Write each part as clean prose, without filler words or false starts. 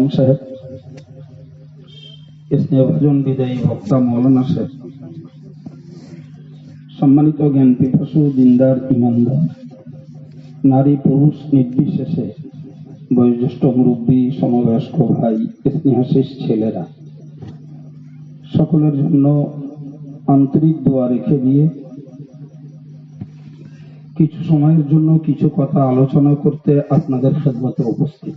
ইমাম সাহেব, স্নেহভাজন বিদায়ী বক্তা মৌলানা সাহেব, সম্মানিত জ্ঞান পিপাসু দিনদার ইমানদার, নারী পুরুষ নির্বিশেষে বয়োজ্যেষ্ঠ মুরব্বী, সমবয়স্ক ভাই, স্নেহাশিস ছেলেরা, সকলের জন্য আন্তরিক দোয়া রেখে দিয়ে কিছু সময়ের জন্য কিছু কথা আলোচনা করতে আপনাদের খেদমতে উপস্থিত।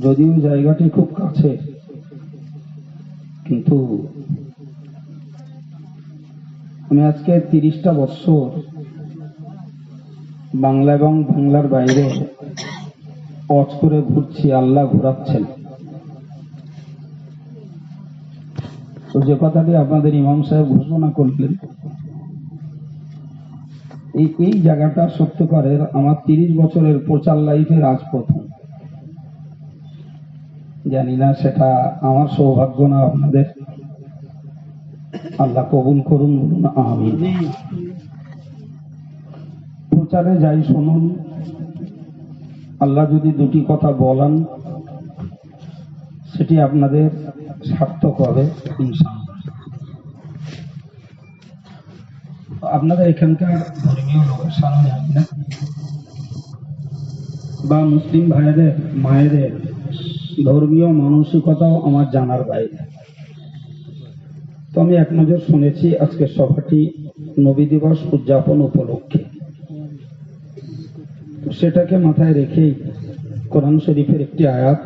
যদিও জায়গাটি খুব কাছে, কিন্তু আমি আজকে 30টা বছর বাংলা এবং বাংলার বাইরে ওয়াজ করে ঘুরছি, আল্লাহ ঘোরাচ্ছেন। তো যে কথাটি আপনাদের ইমাম সাহেব ঘোষণা করলেন, এই জায়গাটা সত্যকারের আমার 30 বছরের প্রচার লাইফের আজ প্রথম। জানি না সেটা আমার সৌভাগ্য না আপনাদের, আল্লাহ কবুল করুন, বলুন আমিন। প্রচারে যাই শুনুন, আল্লাহ যদি দুটি কথা বলান সেটি আপনাদের সার্থক হবে ইনশাআল্লাহ। আপনাদের এখানকার ধর্মীয় লোকের সামনে আমি না, বা মুসলিম ভাইদের মায়েদের ধর্মীয় মানসিকতাও আমার জানার বাইরে। তো আমি এক নজর শুনেছি আজকের সভাটি নবী দিবস উদযাপন উপলক্ষে, সেটাকে মাথায় রেখেই কোরআন শরীফের একটি আয়াত,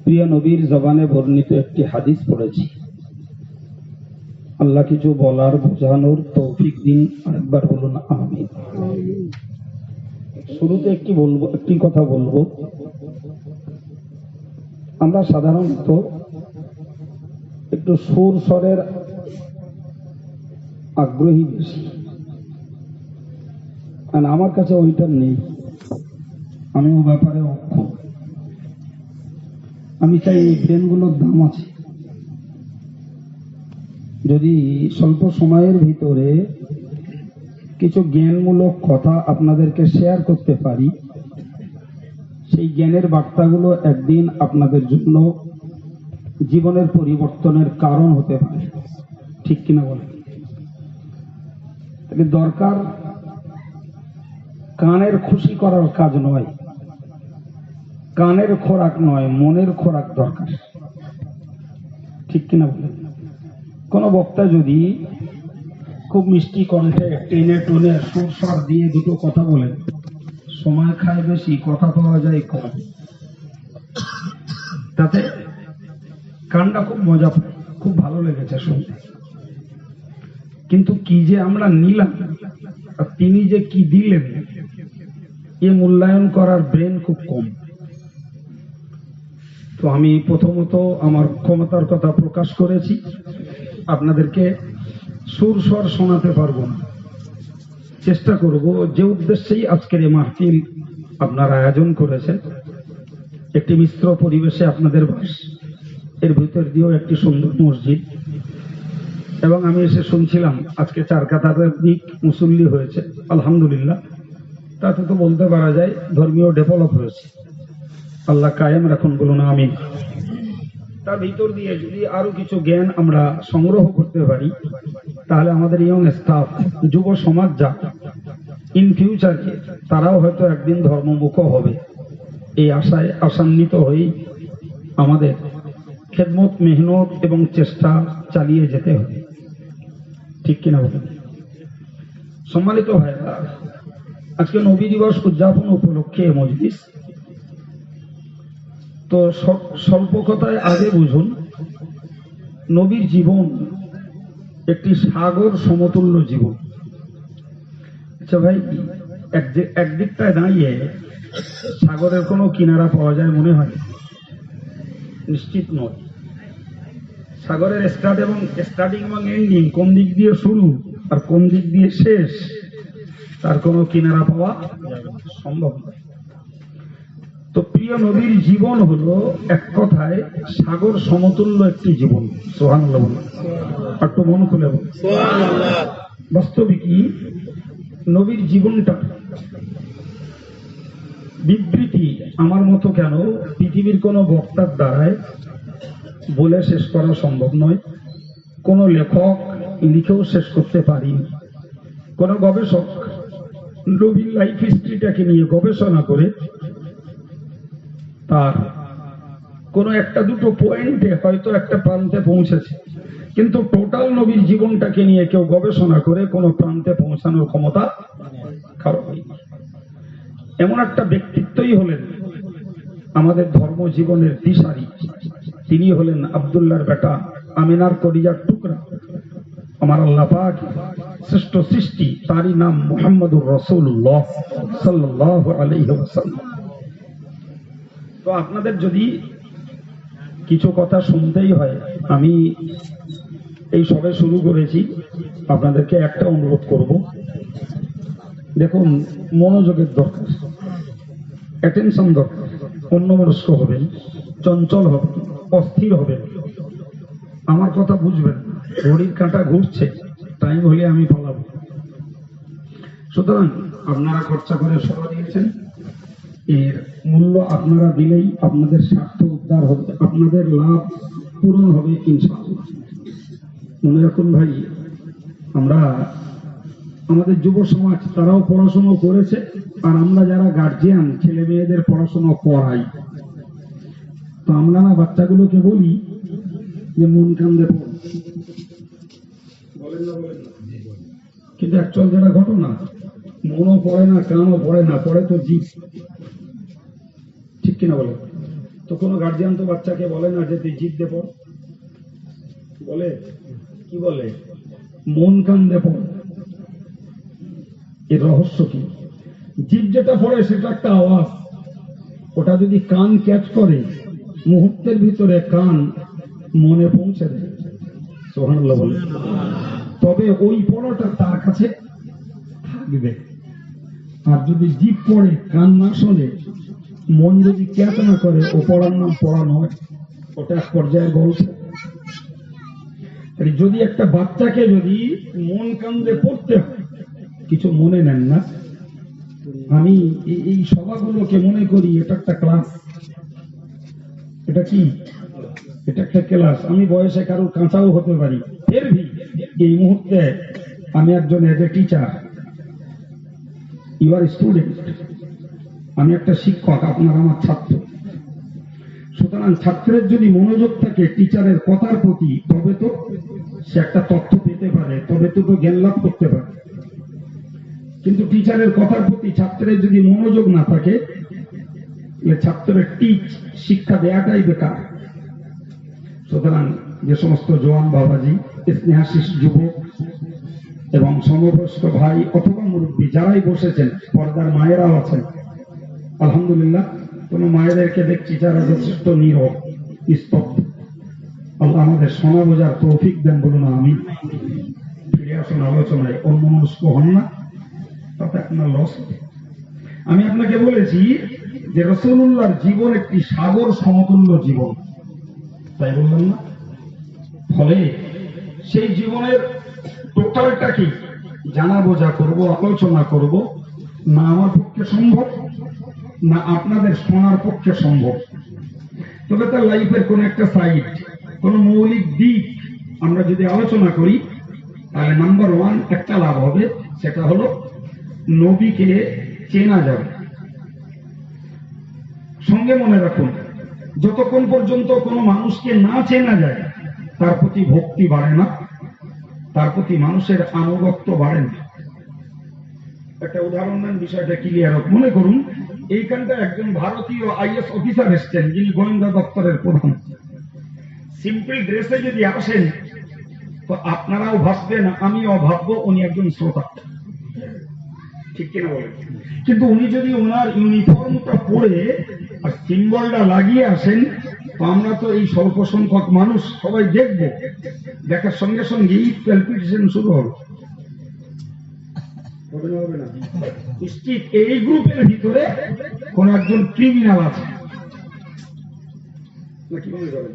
প্রিয় নবীর জবানে বর্ণিত একটি হাদিস পড়েছি। আল্লাহ কিছু বলার, বোঝানোর তৌফিক দিন, আরেকবার বলুন আমিন। শুরুতে একটি কথা বলবো। আমরা সাধারণত একটু সুর স্বরের আগ্রহী বেশি, আর আমার কাছে ওইটা নেই। আমি ও ব্যাপারে অক্ষম। আমি চাই এই ব্রেনগুলোর দাম আছে। যদি স্বল্প সময়ের ভিতরে কিছু জ্ঞানমূলক কথা আপনাদেরকে শেয়ার করতে পারি, সেই জ্ঞানের বার্তাগুলো একদিন আপনাদের জন্য জীবনের পরিবর্তনের কারণ হতে পারে, ঠিক কিনা বলেন? তাহলে দরকার কানের খুশি করার কাজ নয়, কানের খোরাক নয়, মনের খোরাক দরকার, ঠিক কিনা বলেন? কোন বক্তা যদি খুব মিষ্টি কণ্ঠে টেনে টুনে সুর স্বর দিয়ে দুটো কথা বলেন, সময় খায় বেশি, কথা পাওয়া যায় কম, তাতে কানটা খুব মজা পায়, খুব ভালো লেগেছে শুনতে। কিন্তু কি যে আমরা নিলাম আর তিনি যে কি দিলেন, এ মূল্যায়ন করার ব্রেন খুব কম। তো আমি প্রথমত আমার ক্ষমতার কথা প্রকাশ করেছি, আপনাদেরকে সুর স্বর শোনাতে পারবো না, চেষ্টা করব যে উদ্দেশ্যেই আজকের এই মাহফিল আপনারা আয়োজন করেছেন, একটি মিশ্র পরিবেশে আপনাদের বাস, এর ভিতর দিয়েও একটি সুন্দর মসজিদ, এবং আমি এসে শুনছিলাম আজকে 4 কাতারিক মুসল্লি হয়েছে, আলহামদুলিল্লাহ। তাতে তো বলতে পারা যায় ধর্মীয় ডেভেলপ হয়েছে, আল্লাহ কায়েম রাখুন, বলুন আমিন। তার ভিতর দিয়ে যদি আরো কিছু জ্ঞান আমরা সংগ্রহ করতে পারি, তাহলে আমাদের ইয়ং স্টাফ, যুব সমাজ যা ইন ফিউচারে তারাও হয়তো একদিন ধর্মমুখ হবে, এই আশায় আশান্বিত হয়েই আমাদের খেদমত, মেহনত এবং চেষ্টা চালিয়ে যেতে হবে, ঠিক কিনা বলেন? সম্মানিত ভাইরা, আজকে নবী দিবস উদযাপন উপলক্ষে মজলিস। তো স্বল্প কথায় আগে বুঝুন, নবীর জীবন একটি সাগর সমতুল্য জীবন। আচ্ছা ভাই, একদিকটায় দাঁড়িয়ে সাগরের কোনো কিনারা পাওয়া যায় মনে হয়? নিশ্চিত নয়। সাগরের স্টার্টিং এবং এন্ডিং, কোন দিক দিয়ে শুরু আর কোন দিক দিয়ে শেষ, তার কোনো কিনারা পাওয়া সম্ভব নয়। তো প্রিয় নবীর জীবন হলো এক কথায় সাগর সমতুল্য একটি জীবন। সুবহানাল্লাহ বলুন, একটু মন খুলে বলুন সুবহানাল্লাহ। বাস্তবিকই নবীর জীবনটা বিবৃতি আমার মতো কেন পৃথিবীর কোনো বক্তার দ্বারায় বলে শেষ করা সম্ভব নয়, কোনো লেখক লিখেও শেষ করতে পারিনি। কোনো গবেষক নবীর লাইফ হিস্ট্রিটাকে নিয়ে গবেষণা করে তার কোনো একটা দুটো পয়েন্টে হয়তো একটা প্রান্তে পৌঁছেছে, কিন্তু টোটাল নবীর জীবনটাকে নিয়ে কেউ গবেষণা করে কোনো প্রান্তে পৌঁছানোর ক্ষমতা কারো হয়নি। এমন একটা ব্যক্তিত্বই হলেন আমাদের ধর্ম জীবনের দিশারি। তিনি হলেন আব্দুল্লাহর বেটা, আমিনার কলিজার টুকরা, আমার আল্লাহ পাক শ্রেষ্ঠ সৃষ্টি, তারই নাম মুহাম্মদুর রাসূলুল্লাহ সাল্লাল্লাহু আলাইহি ওয়াসাল্লাম। তো আপনাদের যদি কিছু কথা শুনতেই হয়, আমি এই সবে শুরু করেছি, আপনাদেরকে একটা অনুরোধ করব, দেখুন মনোযোগের দরকার, অ্যাটেনশন দরকার। অন্যমনস্ক হবেন, চঞ্চল হবেন, অস্থির হবেন, আমার কথা বুঝবেন। ঘড়ির কাঁটা ঘুরছে, টাইম হলে আমি পালাবো। সুতরাং আপনারা খরচা করে সভা দিয়েছেন, এর মূল্য আপনারা দিলেই আপনাদের স্বার্থ উদ্ধার হবে, আপনাদের লাভ পূরণ হবে ইনশাআল্লাহ। মনে রাখুন ভাই, আমরা আমাদের যুব সমাজ তারাও পড়াশোনা করেছে, আর আমরা যারা গার্জিয়ান ছেলে মেয়েদের পড়াশোনা করাই, তো আমরা না বাচ্চাগুলোকে বলি যে মন কান্দে পড়, বলেন না বলেন না, কিন্তু অ্যাকচুয়াল যেটা ঘটনা, মনও পড়ে না, কানও পড়ে না, পড়ে তো জীব, ঠিক কিনা বলে? তো কোনো গার্জিয়ান তো বাচ্চাকে বলে না যে তুই জীব দে পড়, বলে কি বলে? মন কান দে পড়। এর রহস্য কি? জীব যেটা পড়ে সেটা একটা আওয়াজ, ওটা যদি কান ক্যাচ করে মুহূর্তের ভিতরে কান মনে পৌঁছে দেয়, সুবহানাল্লাহ বলে। তবে ওই পড়াটা তার কাছে থাকবে। আর যদি জীব পড়ে কান না শোনে, মন যদি ক্যাচ না করে, ও পড়ার নাম পড়া নয়, ওটা এক পর্যায়ে গল্প। যদি একটা বাচ্চাকে যদি মন কান্দে পড়তে হয়, কিছু মনে নেন না, আমি এই সভাগুলোকে মনে করি এটা একটা ক্লাস। এটা কি? এটা একটা ক্লাস। আমি বয়সে কারোর কাঁচাও হতে পারি, এর এই মুহূর্তে আমি একজন as a teacher, you are student, আমি একটা শিক্ষক, আপনার আমার ছাত্র। সুতরাং ছাত্রের যদি মনোযোগ থাকে টিচারের কথার প্রতি, তবে তো সে একটা তথ্য পেতে পারে, তবে তো জ্ঞান লাভ করতে পারে। কিন্তু টিচারের কথার প্রতি ছাত্রের যদি মনোযোগ না থাকে, ছাত্রের শিক্ষা দেওয়াটাই বেকার। সুতরাং যে সমস্ত জওয়ান বাবাজি, স্নেহাশিস যুবক এবং সমবয়স্ক ভাই অথবা মুরব্বী যারাই বসেছেন, পর্দার মায়েরাও আছেন, আলহামদুলিল্লাহ। কোন মায়েদেরকে দেখছি যারা যথেষ্ট নীরব, স্তব্ধ। আল্লাহ আমাদের শোনা বোঝার তৌফিক দেন, বলুন আমি। ফিরে আসুন আলোচনায়, অন্যমনস্ক হন না, তাতে আপনার লস। আমি আপনাকে বলেছি যে রাসূলুল্লাহর জীবন একটি সাগর সমতুল্য জীবন, তাই বললাম না? ফলে সেই জীবনের টোটালটা কি জানা বোঝা করব, আলোচনা করব, না আমার পক্ষে সম্ভব, না আপনাদের শোনার পক্ষে সম্ভব। তবে তার লাইফের কোন একটা সাইড, কোন মৌলিক দিক আমরা যদি আলোচনা করি, তাহলে নাম্বার 1 একটা লাভ হবে, সেটা হলো নবীকে চেনা যাবে। সঙ্গে মনে রাখুন, যতক্ষণ পর্যন্ত কোনো মানুষকে না চেনা যায়, তার প্রতি ভক্তি বাড়ে না, তার প্রতি মানুষের আনুগত্য বাড়ে না। একটা উদাহরণ দেন, বিষয়টা ক্লিয়ার হোক। মনে করুন এইখানটা একজন ভারতীয় আইএস অফিসার এসছেন, যিনি গোয়েন্দা দপ্তরের প্রধান। সিম্পল ড্রেসে যদি আসেন, তো আপনারাও ভাববেন, আমিও ভাববো উনি একজন শ্রোতা, ঠিক কিনা বলেন? কিন্তু উনি যদি ওনার ইউনিফর্মটা পরে আর সিম্বলটা লাগিয়ে আসেন, তো আমরা তো এই স্বল্প সংখ্যক মানুষ সবাই দেখবো, দেখার সঙ্গে সঙ্গেই প্যালপিটেশন শুরু হবে, হবে না? নিশ্চিত এই গ্রুপের ভিতরে কোন একজন ক্রিমিনাল আছে, নাকি মনে করেন?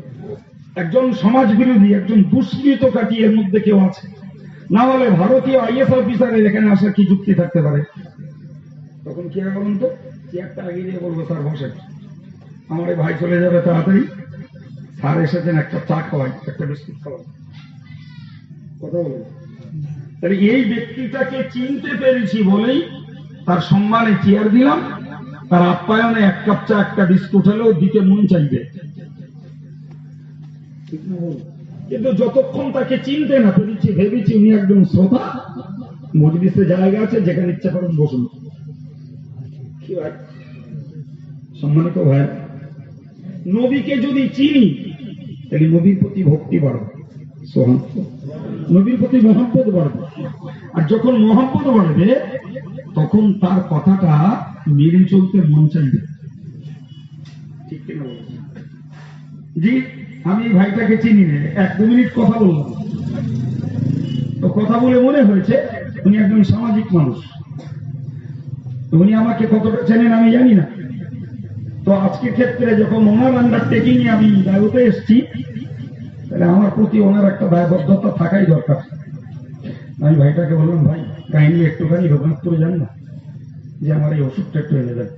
একজন সমাজ বিরোধী, একজন দুষ্কৃতকারী এর মধ্যে কেউ আছে, না হলে ভারতীয় আইএস অফিসারের এখানে আসার কি যুক্তি থাকতে পারে? তখন কি হবে বলুন তো? চেয়ারটা আগিয়ে দিয়ে বলবো স্যার বসে, আমার এই ভাই চলে যাবে তাড়াতাড়ি, স্যার এসেছেন, একটা চা খাওয়াই, একটা বিস্কুট খাওয়াই, কথা বলবো। তাহলে এই ব্যক্তিটাকে চিনতে পেরেছি বলেই তার সম্মানে চেয়ার দিলাম, তার আপ্যায়নে এক কাপ চা একটা বিস্কুট হলেও দিতে মন চাইবে, কিন্তু যতক্ষণ তাকে চিনতে না পেরেছি ভেবেছি উনি একজন শ্রোতা, মজলিসে জায়গা আছে, যেখানে ইচ্ছা করেন বসুন। কি ভাই, সম্মানিত ভাই, নবীকে যদি চিনি তাহলে নবীর প্রতি ভক্তি বাড়বে, নবীর প্রতি মহব্বত বাড়বে, আর যখন মহব্বত বাড়বে তখন তার কথাটা মেনে চলতে মন চাইবে, ঠিক কিনা বলছি? জি, আমি এই ভাইটাকে চিনি না, 1-2 মিনিট কথা বললাম, তো কথা বলে মনে হয়েছে উনি একজন সামাজিক মানুষ। উনি আমাকে কতটা চেনেন আমি জানি না, তো আজকের ক্ষেত্রে যখন ওনার আন্ডারটেকিং এ আমি দায়িত্বে এসেছি, তাহলে আমার প্রতি ওনার একটা দায়বদ্ধতা থাকাই দরকার। আমি ভাইটাকে বললাম, ভাই কাইন্ডলি একটুখানি রঘুনাথপুরে যান না, যে আমার এই ওষুধটা একটু এনে দেন।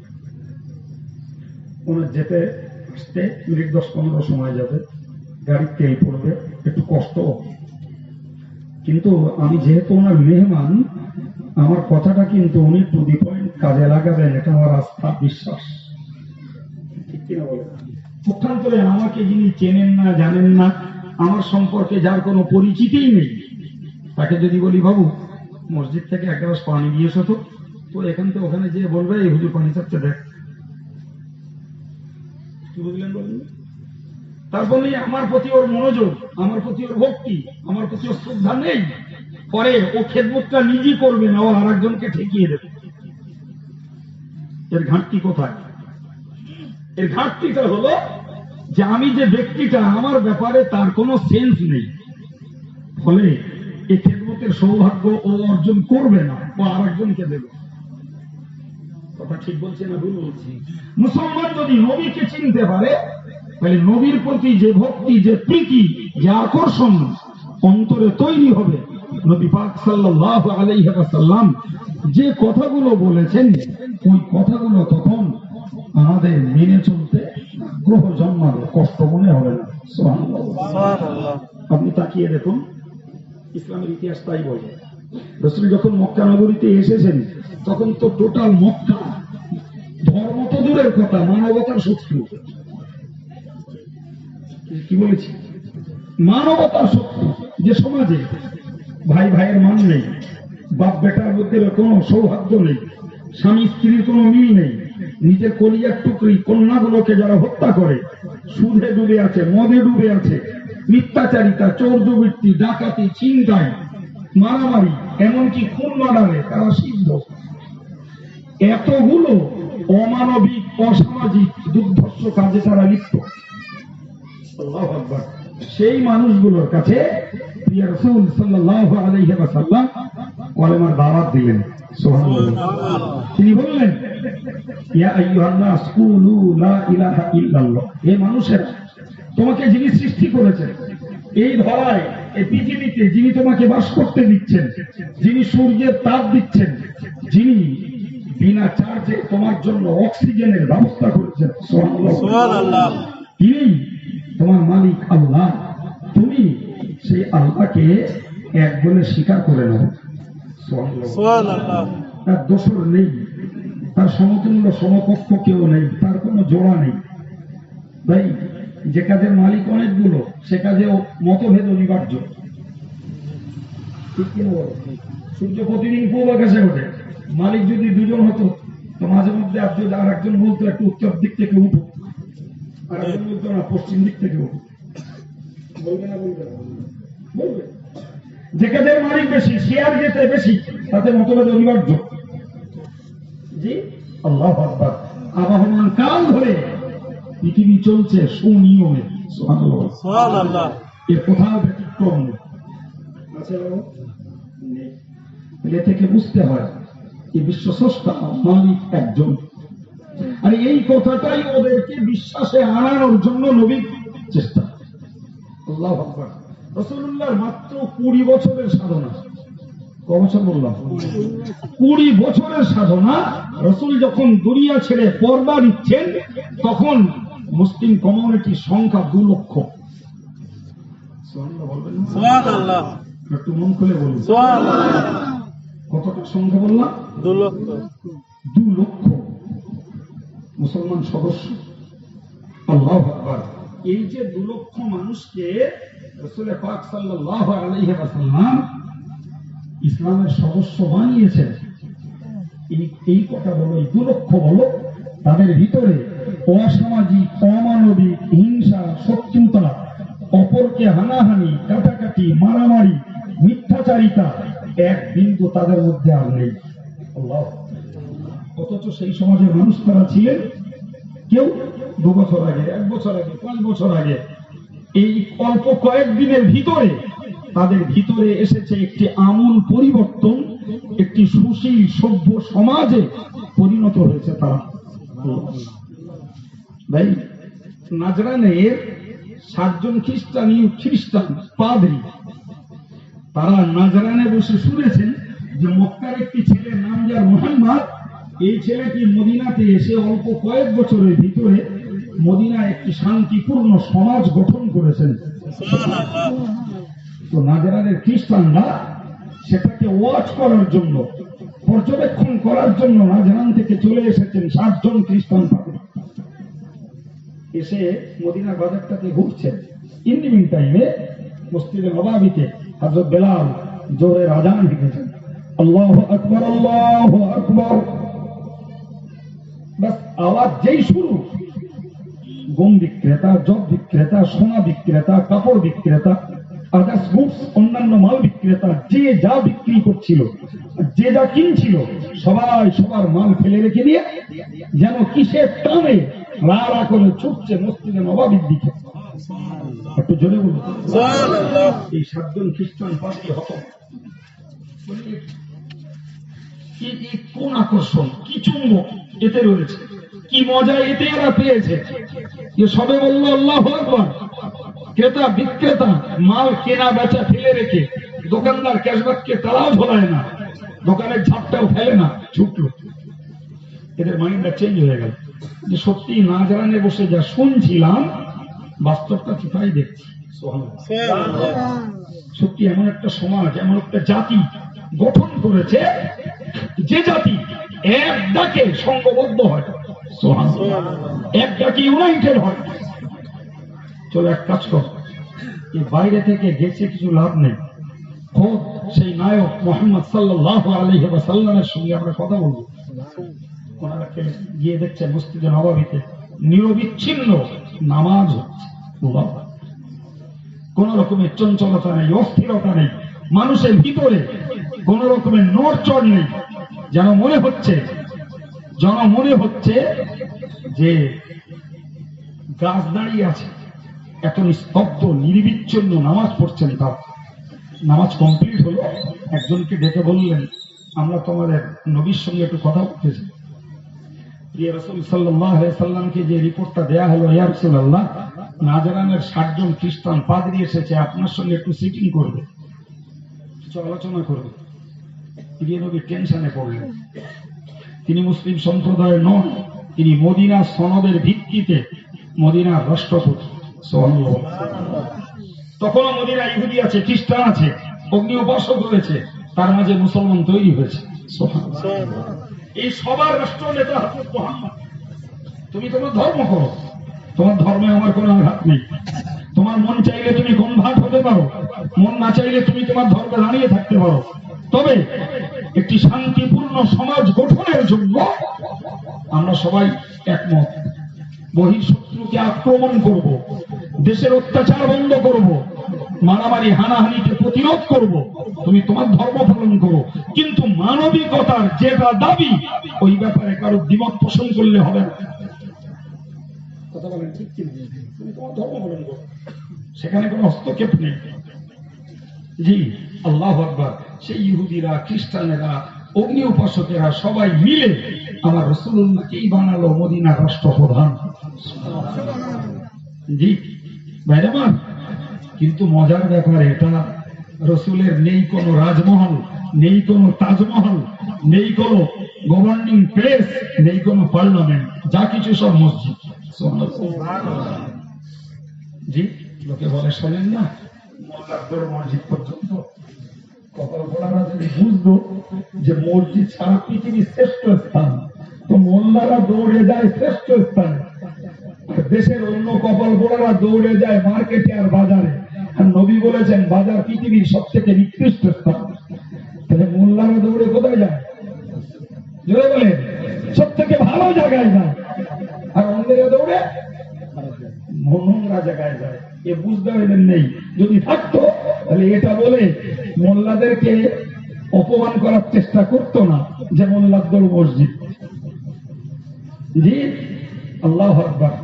ওনার যেতে আসতে মিনিট 10-15 সময় যাবে, গাড়ির তেল পড়বে, একটু কষ্ট, কিন্তু আমি যেহেতু ওনার মেহমান, আমার কথাটা কিন্তু উনি টু দি পয়েন্ট কাজে লাগাবেন, এটা আমার আস্থা বিশ্বাস, ঠিক কিনা বলেন? পক্ষান্তরে আমাকে যিনি চেনেন না, জানেন না, আমার সম্পর্কে যার কোনো পরিচিতিই নেই, তাকে যদি বলি বাবু মসজিদ থেকে এক গ্লাস পানি দিয়ে এসো, তো এখান থেকে ওখানে যেয়ে বলবে এই হুজুর পানি চাচ্ছে দেখ, কি বুঝলেন বলেন? তারপরে আমার প্রতি ওর মনোযোগ, আমার প্রতি ওর ভক্তি, আমার প্রতি ওর শ্রদ্ধা নেই, পরে ও খেদমতটা নিজেই করবে না, ও আর একজনকে ঠেকিয়ে দেবে। এর ঘাটতি কোথায়? এর ঘাটতিটা হলো যে আমি যে ব্যক্তিটা, আমার ব্যাপারে তার কোনো সেন্স নেই, ফলে এই খেদমতের সৌভাগ্য ও অর্জন করবে না, ও আর একজনকে দেবে। কথা ঠিক বলছে না ভুল বলছি? মুসলমান যদি নবীকে চিনতে পারে, তাহলে নবীর প্রতি যে ভক্তি, যে প্রীতি, যে আকর্ষণ অন্তরে তৈরি হবে, নবী পাক সাল্লাল্লাহু আলাইহি ওয়াসাল্লাম যে কথাগুলো বলেছেন, ওই কথাগুলো তখন আমাদের মেনে চলতে গ্রহ জন্মাবে, কষ্ট মনে হবে না। সুবহানাল্লাহ। আপনি তাকিয়ে দেখুন, ইসলামের ইতিহাস তাই বলে। রাসূল যখন মক্কা নগরীতে এসেছেন, তখন তো টোটাল মক্কা, ধর্ম তো দূরের কথা, মানবতার শত্রু। কি বলেছি? মানবতার শত্রু। যে সমাজে ভাই ভাইয়ের মান নেই, বাপ বেটার মধ্যে কোনো সৌহার্দ্য নেই, স্বামী স্ত্রীর কোনো মিল নেই, নিজের কলিজার টুকরি কন্যাগুলোকে যারা হত্যা করে, সুদে ডুবে আছে, মদে ডুবে আছে, মিথ্যাচারিতা, চৌর্যবৃত্তি, ডাকাতি, ছিনতাই, মারামারি, এমনকি খুন মারামারি তারা সিদ্ধ, এতগুলো অমানবিক, অসামাজিক, দুর্ধর্ষ কাজে তারা লিপ্ত। আল্লাহু আকবার। সেই মানুষগুলোর কাছে প্রিয় রাসূল সাল্লাল্লাহু আলাইহি ওয়াসাল্লাম কলেমার দাওয়াত দিলেন। সুবহানাল্লাহ। তিনি বললেন, ইয়া আইয়ুহান নাস কুলু লা ইলাহা ইল্লাল্লাহ, হে মানুষেরা, তোমাকে যিনি সৃষ্টি করেছেন, এই ধরায়, এই পৃথিবীতে যিনি তোমাকে বাস করতে দিচ্ছেন, যিনি সূর্যের তাপ দিচ্ছেন, যিনি বিনা চার্জে তোমার জন্য অক্সিজেনের ব্যবস্থা করেছেন, সুবহানাল্লাহ, তিনি তোমার মালিক আল্লাহ। তুমি সেই আল্লাহকে এক বলে স্বীকার করে নাও। সুবহানাল্লাহ। তার দোসর নেই, তার সমতুল্য সমকক্ষ কেউ নেই, তার কোনো জোড়া নেই। তাই যে কাজের মালিক অনেকগুলো, সে কাজে মতভেদ অনিবার্য। সূর্য প্রতিদিন পূর্ব আকাশে ওঠে, মালিক যদি দুজন হতো, তো মাঝে মধ্যে আর একজন বলতো একটু উত্তর দিক থেকে উঠো, আর একজন বলতো না পশ্চিম দিক থেকে উঠো। বলবে না? বলবে না? বলবে। যে কাজের মালিক বেশি, শেয়ার যেতে বেশি, তাতে মতভেদ অনিবার্য। জি, আল্লাহু আকবার। আবহমান কাল ধরে পৃথিবী চলছে সুনিয়মে। সুবহানাল্লাহ। এর কোথাও ব্যতিক্রম আছে? এ থেকে বুঝতে হয় এই বিশ্ব স্রষ্টা মালিক একজন, আর এই কথাটাই ওদেরকে বিশ্বাসে আনানোর জন্য নবীর চেষ্টা। আল্লাহু আকবার। রাসূলুল্লাহর মাত্র 20 বছরের সাধনা, ক বছর বললাম? 20 বছরের সাধনা। রসুল যখন দুনিয়া ছেড়ে পর্দা দিচ্ছেন তখন মুসলিম কমিউনিটির সংখ্যা 2 লক্ষ। সুবহানাল্লাহ। একটু মন খুলে বলুন কতটা সংখ্যা বললাম? 2 লক্ষ। 2 লক্ষ মুসলমান সদস্য। আল্লাহু আকবার। এই যে 2 লক্ষ মানুষকে রাসূল পাক সাল্লাল্লাহু আলাইহি ওয়াসাল্লাম ইসলামের সদস্য বানিয়েছেন, এই কথা বলো, এই 2 লক্ষ বলো, তাদের ভিতরে অসামাজিক, অমানবিক, হিংসা, শত্রুতা, অপরকে হানাহানি, কাটাকাটি, মারামারি, মিথ্যাচারিতা এক বিন্দু তাদের মধ্যে আর নেই। আল্লাহ। অথচ সেই সমাজের মানুষ তারা ছিলেন, কেউ 2 বছর আগে, 1 বছর আগে, 5 বছর আগে, এই অল্প কয়েকদিনের ভিতরে তাদের ভিতরে এসেছে একটি আমূল পরিবর্তন, একটি সুশীল সভ্য সমাজে পরিণত হয়েছে তারা। ভাই, নাজরানের 60 জন খ্রিস্টান পাদ্রী, তারা নাজরানে বসে শুনেছেন যে মক্কার একটি ছেলে নাম যার মুহাম্মদ, এই ছেলেটি মদিনাতে এসে অল্প কয়েক বছরের ভিতরে মদিনায় একটি শান্তিপূর্ণ সমাজ গঠন করেছেন। তো নাজরানের খ্রিস্টানরা সেটাকে ওয়াচ করার জন্য, পর্যবেক্ষণ করার জন্য নাজরান থেকে চলে এসেছেন 60 জন খ্রিস্টান পাদ্রী। এসে মদিনার বাজারটাতে ঘুরছেন। ইন দি মিন টাইমে মসজিদে নববীতে হযরত বেলাল জোরের আযান দিয়েছেন, আল্লাহু আকবার, আল্লাহু আকবার। বাস আওয়াজ যেই শুরু, গম বিক্রেতা, জব বিক্রেতা, সোনা বিক্রেতা, কাপড় বিক্রেতা, আদার্স গুডস, অন্যান্য মাল বিক্রেতা, যে যা বিক্রি করছিল, যে যা কিনছিল, সবাই সবার মাল ফেলে রেখে দিয়ে যেন কিসের টানে রাড়া করে ছুটছে মসজিদে নববীর দিকে। একটু জোরে বলুন সুবহানাল্লাহ। এই 7 জন খ্রিস্টান পাদ্রী হতো। কোন আকর্ষণ, কি চুম্বক এতে রয়েছে, কি মজা এতে এরা পেয়েছে। সবে বললো আল্লাহু আকবার। ক্রেতা বিক্রেতা মাল কেনা বেচা ফেলে রেখে, দোকানদার ক্যাশব্যাককে তারাও ঝোলায় না, দোকানের ঝাপটাও ফেলে না, ছুটলো। এদের মাইন্ডটা চেঞ্জ হয়ে গেল যে সত্যি নাজরানে বসে যা শুনছিলাম বাস্তবটা কি তাই দেখছি। সত্যি এমন একটা সমাজ, এমন একটা জাতি গঠন করেছে যে জাতি এক ডাকে সংঘবদ্ধ হয়, এক ডাকে ইউনাইটেড হয়। চলো এক কাজ কর, বাইরে থেকে গেছে কিছু লাভ নেই, খোদ সেই নায়ক মুহাম্মদ সাল্লাল্লাহু আলাইহি ওয়াসাল্লামের সঙ্গে আমরা কথা বলবো। ওনারা গিয়ে দেখছে মসজিদে নববীতে নিরবিচ্ছিন্ন নামাজ হচ্ছে, কোন রকমের চঞ্চলতা নেই, অস্থিরতা নেই, মানুষের ভিতরে কোন রকমের নড়চড় নেই। যেন মনে হচ্ছে যে গাছ দাঁড়িয়ে আছে, এত নিস্তব্ধ নির্বিচ্ছিন্ন নামাজ পড়ছেন। তার নামাজ কমপ্লিট হলো, একজনকে ডেকে বললেন, আমরা তোমাদের নবীর সঙ্গে একটু কথা বলতেছি। প্রিয় রাসূল সাল্লাল্লাহু আলাইহি সাল্লামকে যে রিপোর্টটা দেয়া হলো, ইয়া রাসূলুল্লাহ, নাজরানের 60 জন খ্রিস্টান পাদ্রী এসেছে, আপনার সঙ্গে একটু সিটিং করবে, কিছু আলোচনা করবে। প্রিয় নবী টেনশনে পড়লেন। তিনি মুসলিম সম্প্রদায়ের নন, তিনি মদিনা সনদের ভিত্তিতে মদিনার রাষ্ট্রপতি। সুবহানাল্লাহ। তখনও মদিনা ইহুদি আছে, খ্রিস্টান আছে, অগ্নি উপাসক রয়েছে, তার মাঝে মুসলমান তৈরি হয়েছে। সুবহানাল্লাহ। এই সবার রাষ্ট্রনেতা হযরত মুহাম্মদ। তুমি তোমার ধর্ম করো, তোমার ধর্মে আমার কোনো আঘাত নেই। তোমার মন চাইলে তুমি কনভার্ট হতে পারো, মন না চাইলে তুমি তোমার ধর্মে দাঁড়িয়ে থাকতে পারো। তবে একটি শান্তিপূর্ণ সমাজ গঠনের জন্য আমরা সবাই একমত। বহিঃশত্রুকে আক্রমণ করব, দেশের অত্যাচার বন্ধ করব, মারামারি হানাহানিকে প্রতিরোধ করব। তুমি তোমার ধর্ম পালন করো, কিন্তু মানবিকতার যেটা দাবি ওই ব্যাপারে কারো দ্বিমত পোষণ করলে হবে না। কথা বলেন ঠিক কি? তুমি তোমার ধর্ম পালন করো, সেখানে কোনো হস্তক্ষেপ নেই। জি, আল্লাহু আকবার। সেই ইহুদিরা, খ্রিস্টানেরা, অগ্নি উপাসকেরা সবাই মিলে আমার রাসূলুল্লাহকেই বানালো মদিনার রাষ্ট্রপ্রধান। জি ভাইরামান, কিন্তু মজার ব্যাপার এটা, রসুলের নেই কোনো রাজমহল, নেই কোনো তাজমহল, নেই কোনো গভর্নিং প্লেস, নেই কোনো পার্লামেন্ট, যা কিছু সব মসজিদ। জি, লোকে বলে শোনেন না, মোল্লার মসজিদ পর্যন্ত। কপাল পোড়ারা যদি বুঝতো যে মসজিদ সারা পৃথিবীর শ্রেষ্ঠ স্থান, তো মোল্লারা দৌড়ে যায় শ্রেষ্ঠ স্থানে, দেশের অন্য কপাল পোড়ারা দৌড়ে যায় মার্কেটে আর বাজারে। আর নবী বলেছেন বাজার পৃথিবীর সব থেকে নিকৃষ্ট স্থান। তাহলে মোল্লারা দৌড়ে কোথায় যায়? জোরে বলে সব থেকে ভালো জায়গায় যায়, আর অন্যেরা দৌড়ে নোংরা জায়গায় যায়। এ বুঝতে পারবেন নেই। যদি থাকতো তাহলে এটা বলে মোল্লাদেরকে অপমান করার চেষ্টা করতো না যে মোল্লাদের মসজিদ। জি, আল্লাহু আকবার।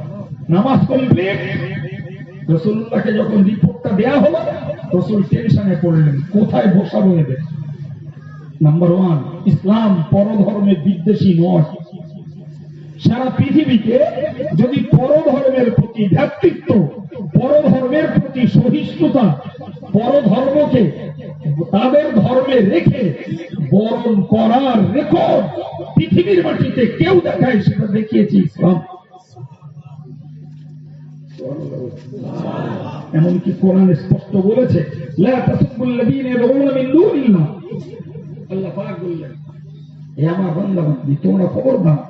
নামাজ কমপ্লিট। রাসূলুল্লাহকে যখন রিপোর্টটা দেয়া হলো, রাসূল টেনশনে পড়লেন, কোথায় বসাবো এদের। নাম্বার 1, ইসলাম পরধর্মে বিদ্বেষী নয়। সারা পৃথিবীতে যদি পরধর্মের প্রতি ভ্রাতৃত্ব, পরধর্মের প্রতি সহিষ্ণুতা, পরধর্মকে তাদের ধর্মে রেখে বরণ করার রেকর্ড পৃথিবীর মাটিতে কেউ দেখায়, সেটা দেখিয়েছে ইসলাম। এমনকি কোরআন স্পষ্ট বলেছে, লা তাসুবুল্লাযীনা ইয়াদউনা মিন দুনিল্লাহ। আল্লাহ পাক বললেন, হে আমার বান্দা-বান্দী, তোমরা খবরদার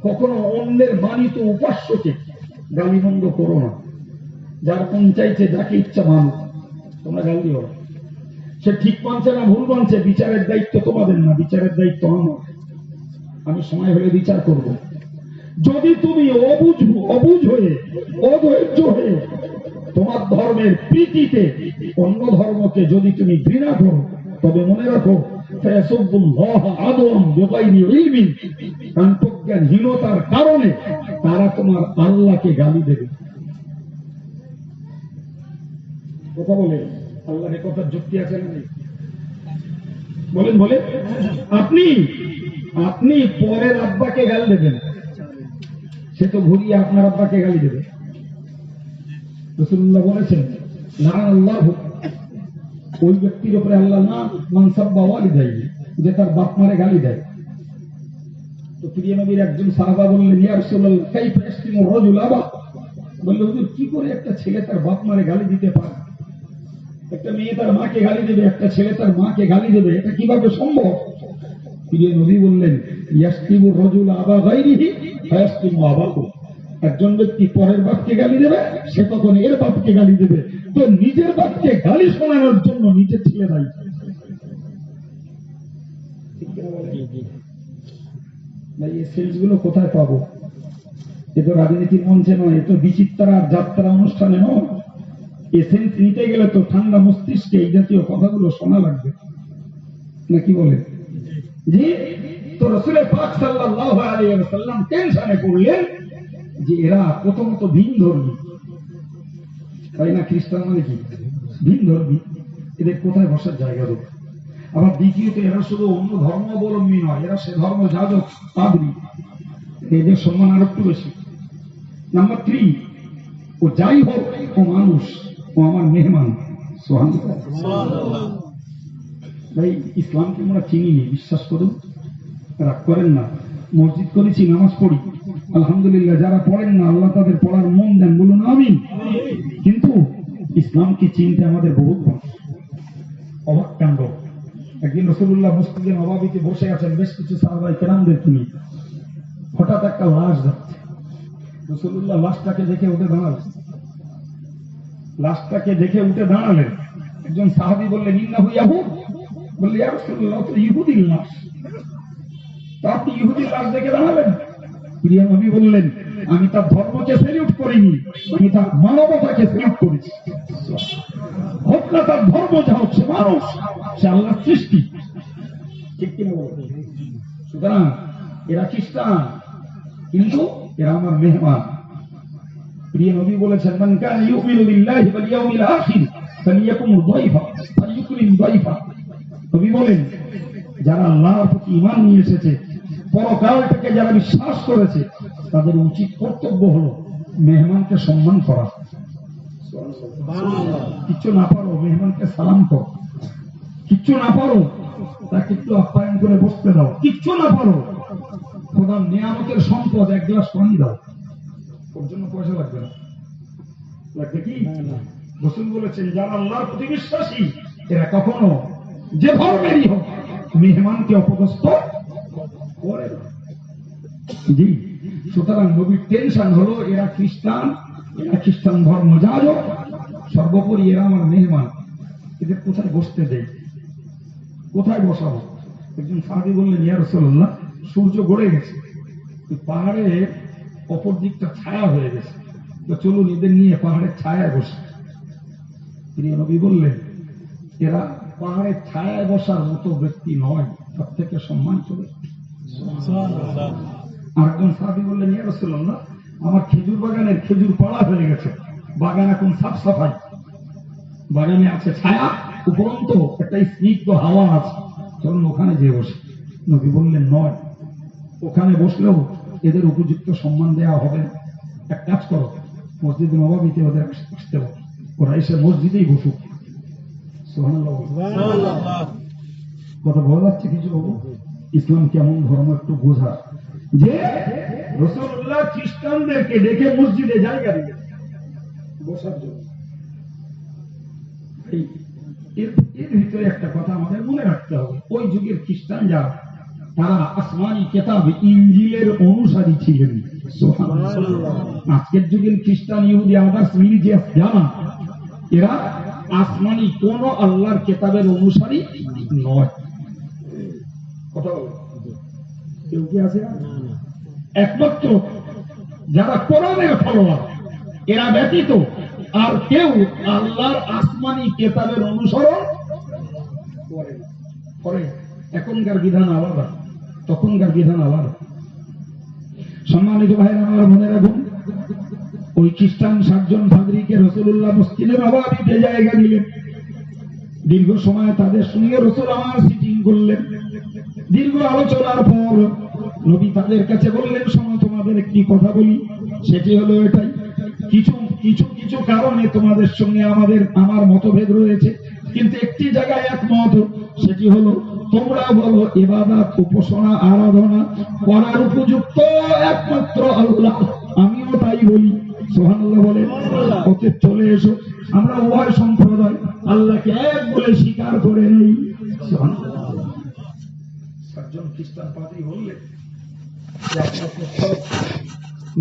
কখনো অন্যের মানিত উপাস্যকে গালিমন্দ করো না। যার কোন চাইছে, যাকে ইচ্ছা মানুষ, তোমরা গাল দিও না। সে ঠিক মানছে না ভুল মানছে, বিচারের দায়িত্ব তোমাদের না, বিচারের দায়িত্ব আমার। আমি সময় হলে বিচার করব। যদি তুমি অবুঝ হয়ে, অধৈর্য হয়ে তোমার ধর্মের প্রীতিতে অন্য ধর্মকে যদি তুমি ঘৃণা করো, তবে মনে রাখো, হীনতার কারণে তারা তোমার আল্লাহকে গালি দেবে। কথা বলে আল্লাহর কথার যুক্তি আছে না? বলেন বলেন। আপনি পরের আব্বাকে গালি দেবেন, সে তো ঘুরিয়ে আপনার আব্বাকে গালি দেবে। রাসূলুল্লাহ বলেছেন, লাআনাল্লাহু, ওই ব্যক্তির উপরে আল্লাহ নাম, মান সাব্বা ওয়ালিদাইহি, যে তার বাপ মারে গালি দেয়। তো প্রিয় নবীর একজন সাহাবা বললেন, ইয়া রাসূলুল্লাহ, কাইফা ইয়াসতিমু রাজুল আবা? বললেন, হুজুর, কি করে একটা ছেলে তার বাপ মারে গালি দিতে পারে? একটা মেয়ে তার মাকে গালি দেবে, একটা ছেলে তার মাকে গালি দেবে, এটা কিভাবে সম্ভব? প্রিয় নবী বললেন, ইয়াসতিমু রাজুল আবা গায়রিহি ফায়াসতিমু আবাহু। একজন ব্যক্তি পরের বাপকে গালি দেবে, সে তখন এর বাপকে গালি দেবে। তো নিজের বাপকে গালি শোনানোর জন্য নিজের ছেলে দায়ী। ভাই, এই সেন্সগুলো কোথায় পাবো? এ তো রাজনীতির মঞ্চে নয়, এ তো বিচিত্রা যাত্রা অনুষ্ঠানে নয়। এসেন্স নিতে গেলে তো ঠান্ডা মস্তিষ্কে এই জাতীয় কথাগুলো শোনা লাগবে, নাকি বলে? জি। তো রাসূল পাক সাল্লাল্লাহু আলাইহি ওয়াসাল্লাম টেনশনে পড়লেন যে এরা প্রথমত ভিন ধর্মী, তাই না? খ্রিস্টান মানে কি? ভিন ধর্মী। এদের কোথায় বসার জায়গা দেব? আবার দ্বিতীয়ত, এরা শুধু অন্য ধর্মাবলম্বী নয়, এরা সে ধর্ম যাজক, পাদ্রী, এদের সম্মান আরো একটু বেশি। নাম্বার 3, ও যাই হোক, ও মানুষ, ও আমার মেহমান। সুবহানাল্লাহ। ভাই, ইসলামকে আমরা চিনিনি, বিশ্বাস করুন, রাগ করেন না। মসজিদ করেছি, নামাজ পড়ি, আলহামদুলিল্লাহ। যারা পড়েন না, আল্লাহ তাদের পড়ার মন দেন, বলুন আমিন। কিন্তু ইসলামকে চিনতে আমাদের বহুত অবাক কাণ্ড। একদিন রাসূলুল্লাহ মসজিদে নববীতে বসে আছেন বেশ কিছু সাহাবায়ে কেরামদের নিয়ে। হঠাৎ একটা লাশ যাচ্ছে। রাসূলুল্লাহ লাশটাকে দেখে উঠে দাঁড়ালেন। একজন সাহাবী বললেন, ইন্নাহু ইয়াহুদ। বললেন, ইয়া রাসূলুল্লাহ, তো ইহুদির লাশ, তা আপনি ইহুদির লাশ দেখে দাঁড়ালেন? প্রিয় নবী বললেন, আমি তার ধর্মকে সেলিউট করিনি, আমি তার মানবতাকে সেলিউট করেছি। হোক না তার ধর্ম যা হোক, সে মানুষ, সে আল্লাহর সৃষ্টি, ঠিক কিনা বলবো? সুতরাং এরা খ্রিস্টান, কিন্তু এরা আমার মেহমান। প্রিয় নবী বলেছেন, মান কানা ইউমিনু বিল্লাহি ওয়াল ইয়াউমিল আখির ফালিয়াকুম দাইফা ফালিয়ুকরিম দাইফা। নবী বলেন, যারা আল্লাহর প্রতি ঈমান নিয়ে এসেছে, পরকালটাকে যারা বিশ্বাস করেছে, তাদের উচিত কর্তব্য হলো মেহমানকে সম্মান করা। কিচ্ছু না পারো, মেহমানকে সালাম করো। কিচ্ছু না পারো, তাকে একটু আপ্যায়ন করে বসতে দাও, কিচ্ছু না পারো খোদার নিয়ামতের সম্পদ, এক গ্লাস পানি দাও, ওর জন্য পয়সা লাগবে না। লাগবে কি? রাসূল বলেছেন যারা আল্লাহর প্রতি বিশ্বাসী এরা কখনো যে ধর্মেরই হোক মেহমানকে অপদস্থ করে না। জি, সুতরাং নবীর টেনশন হলো এরা খ্রিস্টান ধর্ম যাজক, সর্বোপরি এরা আমার মেহমান, এদের কোথায় বসতে দেয়, কোথায় বসাবো? একজন সাহাবী বললেন ইয়া রাসূলুল্লাহ সূর্য গড়ে গেছে, পাহাড়ের অপর দিকটা ছায়া হয়ে গেছে, তো চলুন এদের নিয়ে পাহাড়ের ছায়ায় বসে। তিনি নবী বললেন এরা পাহাড়ের ছায়ায় বসার মতো ব্যক্তি নয়, তার থেকে সম্মানিত ব্যক্তি। আরেকজন সাহাবী বললেন ইয়া রাসূলুল্লাহ আমার খেজুর বাগানের খেজুর পাড়া হয়ে গেছে, বাগান এখন সাফ সাফাই, বাগানে আছে ছায়া, উপরন্ত একটা স্নিগ্ধ হাওয়া আছে, চলুন ওখানে যেয়ে বসে। নবী বললেন নয়, ওখানে বসলেও এদের উপযুক্ত সম্মান দেওয়া হবে না, এক কাজ করো মসজিদে নববীতে ওদের আসতে হবে, ওরা এসে মসজিদেই বসুক। সুবহানাল্লাহ। কথা বলা যাচ্ছে কিছু? ইসলাম কেমন ধর্ম একটু বোঝা, যে রাসূলুল্লাহ খ্রিস্টানদেরকে ডেকে মসজিদে জায়গা দিলেন বসার জন্য। এর ভিতরে একটা কথা আমাদের মনে রাখতে হবে, ওই যুগের খ্রিস্টান যারা তারা আসমানি কিতাব ইনজিলের অনুসারী ছিলেন। সুবহানাল্লাহ। আজকের যুগের খ্রিস্টান, ইহুদি, আদার্স রিলিজিয়াস যারা, এরা আসমানি কোন আল্লাহর কিতাবের অনুসারী নয়। কথা বলো, কেউ কি আছে? একমাত্র যারা কোরআনের ফলোয়ার এরা ব্যতীত আর কেউ আল্লাহর আসমানি কিতাবের অনুসরণ করে। এখনকার বিধান আলাদা, তখনকার বিধান আলাদা। সম্মানিত ভাইরা আমার মনে রাখুন, ওই খ্রিস্টান 7 জন পাদ্রীকে রাসূলুল্লাহ মসজিদে নববীতে জায়গা দিলেন। দীর্ঘ সময় তাদের সঙ্গে রাসূল আমার সিটিং করলেন। দীর্ঘ আলোচনার পর নবী তাদের কাছে বললেন শোনো তোমাদের একটি কথা বলি, সেটি হলো এটাই, কিছু কিছু কিছু কারণে তোমাদের সঙ্গে আমার মতভেদ রয়েছে, কিন্তু একটি জায়গায় একমত, সেটি হলো তোমরা বলো ইবাদত উপাসনা আরাধনা করার উপযুক্ত একমাত্র আল্লাহ, আমিও তাই বলি। সুবহানাল্লাহ বলে ওকে চলে এসো, আমরা উভয় সম্প্রদায় আল্লাহকে এক বলে স্বীকার করে নেই। সুবহানাল্লাহ। 7 জন খ্রিস্টান পাদ্রী বললেন যে আপনার প্রস্তাব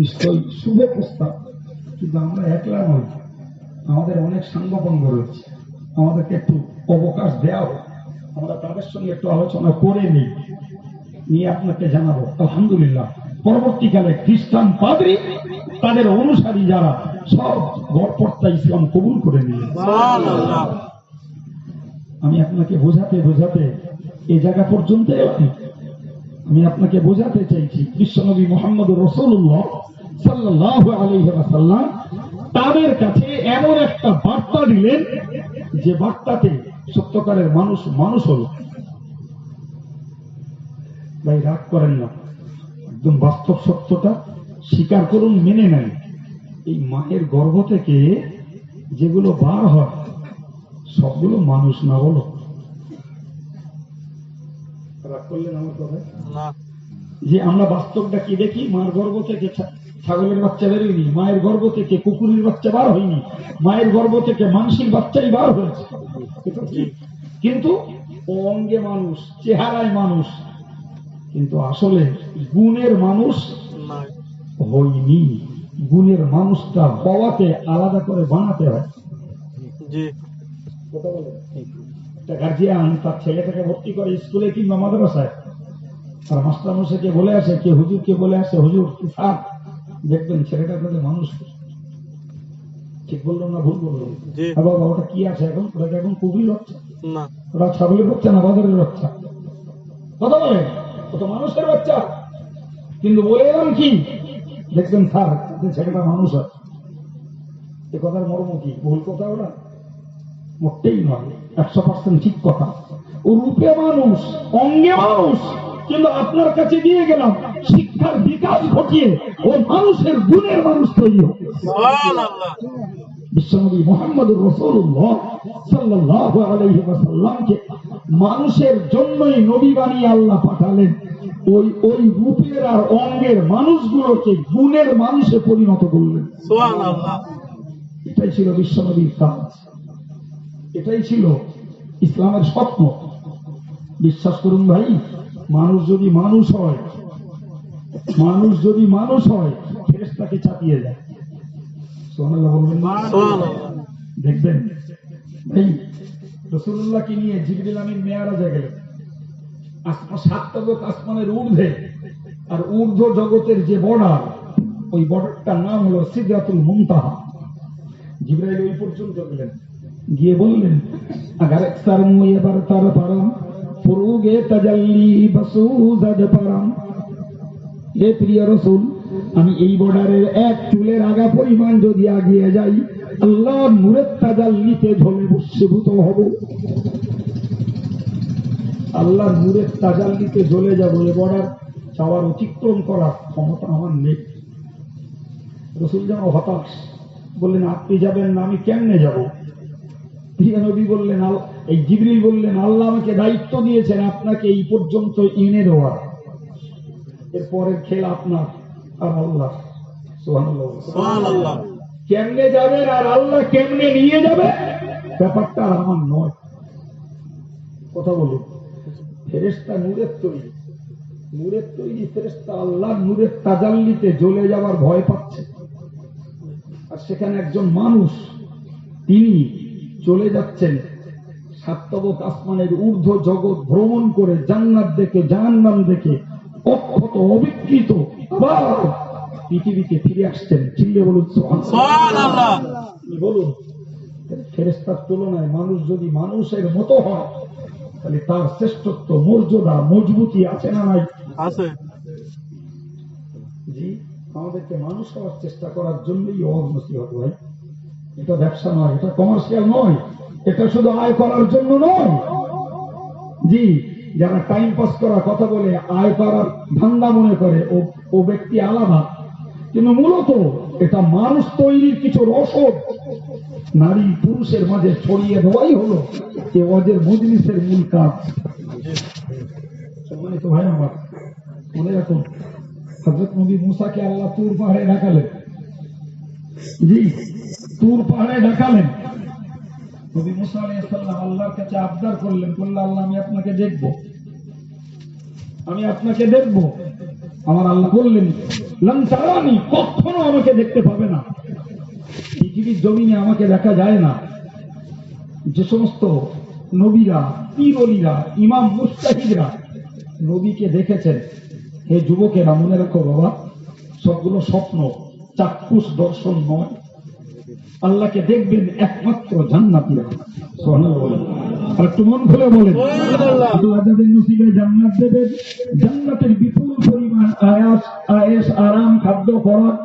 নিশ্চয়ই শুভ প্রস্তাব, কিন্তু আমরা একলা নই, আমাদের অনেক সাঙ্গপাঙ্গ রয়েছে, আমাদেরকে একটু অবকাশ দেওয়া হোক, আমরা তাদের সঙ্গে একটু আলোচনা করে নিয়ে আপনাকে জানাবো। আলহামদুলিল্লাহ পরবর্তীকালে খ্রিস্টান পাদ্রী তাদের অনুসারী যারা সব গড়পড়তা ইসলাম কবুল করে নিলেন। আমি আপনাকে বোঝাতে বোঝাতে এই জায়গা পর্যন্ত আমি আপনাকে বোঝাতে চাইছি বিশ্বনবী মুহাম্মদুর রাসূলুল্লাহ সাল্লাল্লাহু আলাইহি ওয়াসাল্লাম তাদের কাছে এমন একটা বার্তা দিলেন যে বার্তাতে সত্যকারের মানুষ হল। ভাই রাগ করেন না, একদম বাস্তব সত্যটা স্বীকার করুন, মেনে নেন। এই মায়ের গর্ভ থেকে যেগুলো বার হয় সবগুলো মানুষ না। বলো রাগ করলেন আমার কথা? যে আমরা বাস্তবটা কি দেখি, মায়ের গর্ভ থেকে ছাগলের বাচ্চা বেরোয়নি, মায়ের গর্ভ থেকে কুকুরের বাচ্চা বার হয়নি, মায়ের গর্ভ থেকে মানসিক বাচ্চাই বার হয়েছে, কিন্তু অঙ্গে মানুষ, চেহারায় মানুষ, কিন্তু আসলে গুণের মানুষ হয়নি। গুণের মানুষটা হওয়াতে আলাদা করে বানাতে হয়। একটা গার্জিয়ান তার ছেলেটাকে ভর্তি করে স্কুলে কিংবা মাদ্রাসায়, আর মাস্টার মশাইকে বলে আসে, কে হুজুরকে বলে আসে, হুজুর স্যার দেখবেন ছেলেটা তাদের মানুষ। ঠিক বললো না ভুল বললো? বাবা ওটা কি আছে এখন? ওটা এখন কুকুরের বাচ্চা না, ওটা ছাগলের বাচ্চা না বাজারের বাচ্চা? কথা বলে ও তো মানুষের বাচ্চা। কিন্তু বলে এলাম কি, দেখবেন স্যার ছেলেটা মানুষ হয়। এ কথার মর্ম কি? ভুল কথা ওরা? মোটেই নয়, 100% ঠিক কথা। ও রূপে মানুষ, অঙ্গে মানুষ, কিন্তু আপনার কাছে দিয়ে গেলাম শিক্ষার বিকাশ ঘটিয়ে ও মানুষের গুণের মানুষ তৈরি হবে। বিশ্বনবী মুহাম্মদুর রাসূলুল্লাহ সাল্লাল্লাহু আলাইহি ওয়াসাল্লামকে মানুষের জন্যই নবী বানিয়ে আল্লাহ পাঠালেন ওই ওই রূপের আর অঙ্গের মানুষগুলোকে গুণের মানুষে পরিণত করলেন। সুবহানাল্লাহ। এটাই ছিল বিশ্বনবীর কাজ, এটাই ছিল ইসলামের স্বপ্ন। বিশ্বাস করুন ভাই, মানুষ যদি মানুষ হয়, মানুষ যদি মানুষ হয়, ফেরেশতাকে চাপিয়ে যায়। সুবহানাল্লাহ বলবেন না? সুবহানাল্লাহ। দেখবেন ভাই, রাসূলুল্লাহকে নিয়ে জিবরিল আমিন মেরাজে গেলেন, সাত তবক আসমানের ঊর্ধ্বে, আর ঊর্ধ্ব জগতের যে বর্ডার, ওই বর্ডারটার নাম হলো সিদরাতুল মুনতাহা। জিবরাইল ওই পর্যন্ত গেলেন, গিয়ে বললেন, আগার একসার মুই এবার তার পারাম ফুরুগে তাজাল্লি বাসুজাদ পারাম। হে প্রিয় রাসূল, আমি এই বর্ডারের এক চুলের আগা পরিমাণ যদি আগিয়ে যাই, আল্লাহর নূরের তাজাল্লিতে ঝলে বশীভূত হব, আল্লাহর নূরের তাজাল্লিতে জ্বলে যাব। এ বর্ডার চাওয়ার অতিক্রম করার ক্ষমতা আমার নেই। রাসূল যেন হতাশ, বললেন, আপনি যাবেন না, আমি কেমনে যাব? প্রিয় নবী বললেন, এই জিবরিল বললেন, আল্লাহ আমাকে দায়িত্ব দিয়েছেন আপনাকে এই পর্যন্ত এনে দেওয়ার, এরপরের খেল আপনার আর আল্লাহ। সুবহানাল্লাহ, সুবহানাল্লাহ। কেমনে যাবেন আর আল্লাহ কেমনে নিয়ে যাবে, ব্যাপারটা আর আমার নয়। কথা বলুন, ফেরেশতা নূরের তৈরি, নূরের তৈরি ফেরেশতা আল্লাহ নূরের তাজাল্লিতে জ্বলে যাওয়ার ভয় পাচ্ছে, আর সেখানে একজন মানুষ তিনি চলে যাচ্ছেন সাত তবক আসমানের ঊর্ধ্ব জগৎ ভ্রমণ করে, জান্নাত দেখে জাহান্নাম দেখে অক্ষত অবিকৃত আবার পৃথিবীতে ফিরে আসছেন। চিল্লিয়ে বলুন সুবহানাল্লাহ। বলুন, ফেরেশতার তুলনায় মানুষ যদি মানুষের মতো হয়, তাহলে তার শ্রেষ্ঠত্ব, মর্যাদা, মজবুতি আছে না নাই? আছে। জি, আমাদেরকে মানুষ হওয়ার চেষ্টা করার জন্যই ওয়াজ নসিহত হয়। এটা ব্যবসা নয়, এটা কমার্শিয়াল নয়, এটা শুধু আয় করার জন্য নয়। জি, যারা টাইম পাস করা কথা বলে আয় করার ধান্দা মনে করে, ও ব্যক্তি আলাদা, কিন্তু মূলত এটা মানুষ তৈরির কিছু রসদ নারী পুরুষের মাঝে ছড়িয়ে দেওয়াই হলো এ ওয়াজের মজলিসের মূল কাজ। সম্মানিত ভাই আমার, মনে রাখুন, হযরত নবী মুসাকে আল্লাহ তুর পাহাড়ে ডাকালেন। জি, তুর পাহাড়ে ডাকালেন। নবী মুসা আলাইহিস সালাম আল্লাহর কাছে আবদার করলেন, বললেন, আল্লাহ আমি আপনাকে দেখব, আমি আপনাকে দেখব। আমার আল্লাহ বললেন, লান তারানি, কখনো আমাকে দেখতে পাবে না, পৃথিবীর জমিনে আমাকে দেখা যায় না। যে সমস্ত নবীরা, পীর ওলিরা, ইমাম মুজতাহিদরা নবীকে দেখেছেন, হে যুবকেরা মনে রাখো বাবা, সবগুলো স্বপ্ন, চাক্ষুষ দর্শন নয়। আল্লাহকে দেখবেন একমাত্র জান্নাতীরা। সুবহানাল্লাহ বলেন, আর একটু মন খুলে বলেন, আল্লাহ যাদের নসিবে জান্নাত দেবেন, জান্নাতের বিপুল পরিমাণ আয়েশ আরাম, খাদ্য খরচ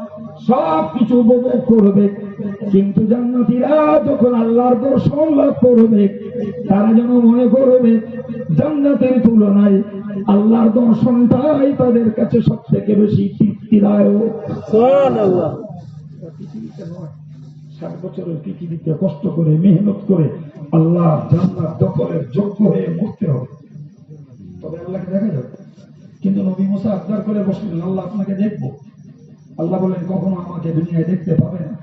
সব কিছু উপভোগ করবে। কিন্তু জান্নাতীরা যখন আল্লাহর দর্শন লাভ করবে, তারা যেন মনে করবে জান্নাতের তুলনায় আল্লাহর দর্শনটাই তাদের কাছে সব থেকে বেশি তৃপ্তিদায়ক। সুবহানাল্লাহ। পৃথিবীতে নয়, 60 বছরের পৃথিবীতে কষ্ট করে মেহনত করে আল্লাহ জান্নাত দখলের যোগ্য হয়ে মরতে হবে, তবে আল্লাহকে দেখা যাবে। কিন্তু নবী মুসা আবদার করে বসলেন, আল্লাহ আপনাকে দেখবো। আল্লাহ বলেন, কখনো আমাকে দুনিয়ায় দেখতে পাবে না।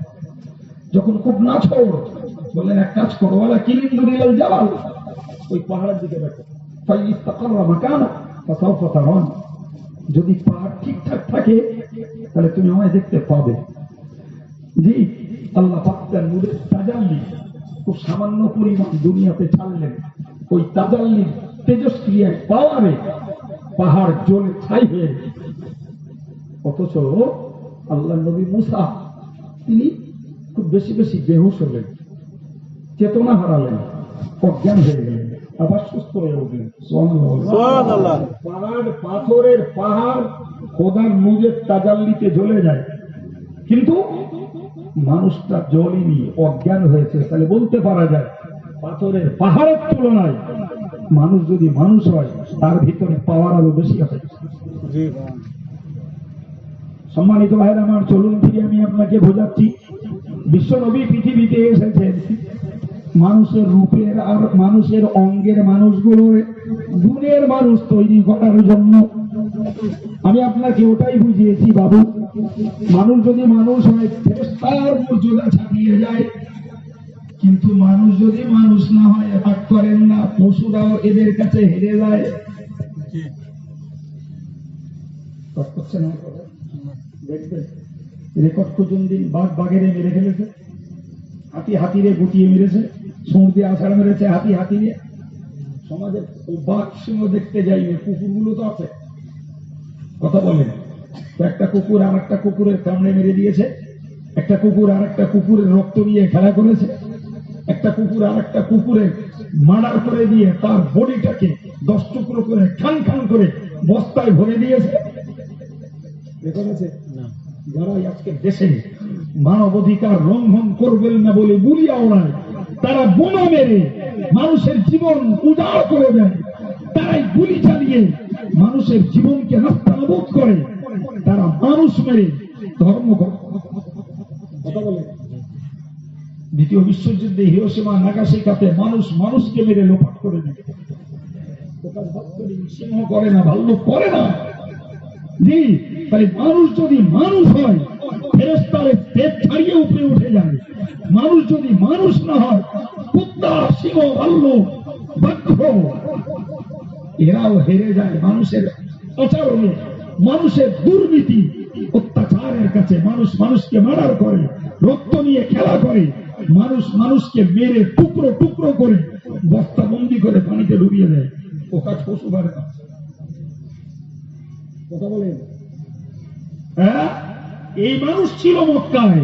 যখন খুব নাছোড়, বললেন, এক কাজ করো, ওয়ালা কিলিন্দুরিল জাবাল, ওই পাহাড়ের দিকে দেখো, ফাইস্তাকাররা মাকানা ফাসাউফা তারান, যদি পাহাড় ঠিকঠাক থাকে তাহলে তুমি আমায় দেখতে পাবে। জি, আল্লাহ পাক তার নূরের তাজাল্লি খুব সামান্য পরিমাণ দুনিয়াতে ছাড়লেন। ওই তাজাল্লির তেজস্ক্রিয়ায় পাওয়ারে পাহাড় জ্বলে ছাই হয়ে গেল। অথচ আল্লাহ নবী মুসা তিনি খুব বেশি বেশি বেহুশ হলেন, চেতনা হারালেন, অজ্ঞান হয়ে গেলেন, আবার সুস্থ হয়ে উঠলেন। সুবহানাল্লাহ। পাহাড়, পাথরের পাহাড় খোদার নূরের তাজাল্লিতে জ্বলে যায়, কিন্তু মানুষটা জ্বলেনি, অজ্ঞান হয়েছে। তাহলে বলতে পারা যায় পাথরের পাহাড়ের তুলনায় মানুষ যদি মানুষ হয়, তার ভিতরে পাওয়ার আরো বেশি আছে। সম্মানিত ভাইরা আমার, চলুন ফিরে আমি আপনাকে বোঝাচ্ছি। বিশ্ব নবী পৃথিবীতে এসেছেন মানুষের রূপের আর মানুষের অঙ্গের মানুষগুলো গুণের মানুষ তৈরি করার জন্য। আমি আপনাকে ওটাই বুঝিয়েছি বাবু, মানুষ যদি মানুষ হয় ফেরেশতার মর্যাদা ছাড়িয়ে যায়, কিন্তু মানুষ যদি মানুষ না হয় রাগ করেন না, পশুরাও এদের কাছে হেরে যায়। দেখবেন রেকর্ড পর্যন্ত দিন বাঘ বাঘেরে মেরে ফেলেছে, হাতি হাতিরে গুটিয়ে মেরেছে, সমুদ্র দিয়ে আষাঢ় মেরেছে হাতি হাতিরে। সমাজে বাঘ সিংহ দেখতে যাইবে, কুকুরগুলো তো আছে, কথা বলেন তো। একটা কুকুর আর একটা কুকুরের কামড়ে মেরে দিয়েছে, একটা কুকুর আর একটা কুকুরের রক্ত নিয়ে খেলা করেছে, একটা কুকুর আর একটা কুকুরের মার্ডার করে দিয়ে তার বডিটাকে 10 টুকরো করে খান খান করে বস্তায় ভরে দিয়েছে। দেখা গেছে যারা আজকে দেশে মানবাধিকার লঙ্ঘন করবেন না বলে বুলিয়া ওড়ায়, তারা বোমা মেরে মানুষের জীবন উজাড় করে দেয়, তারাই গুলি চালিয়ে মানুষের জীবনকে নাস্তানাবুদ করে, তারা মানুষ মেরে ধর্ম করে। কথা বলে দ্বিতীয় বিশ্বযুদ্ধে হিরোশিমা নাগাসাকিতে মানুষ মানুষকে মেরে লোপাট করে দেয়। সিংহ করে না, ভাল্লুক করে না। জি, তাই মানুষ যদি মানুষ হয় ফেরেশতারে পেট ছাড়িয়ে উপরে উঠে যায়। মানুষ যদি মানুষ না হয়, কুত্তা সিংহ ভাল্লুক বাঘ এরাও হেরে যায় মানুষের আচরণে, মানুষের দুর্নীতি অত্যাচারের কাছে। মানুষ মানুষকে মার্ডার করে, রক্ত নিয়ে খেলা করে, মানুষ মানুষকে মেরে টুকরো টুকরো করে বস্তাবন্দি করে পানিতে ডুবিয়ে দেয়। ও কাজ পশু পারে না। কথা বলেন, হ্যাঁ, এই মানুষ ছিল মক্কায়,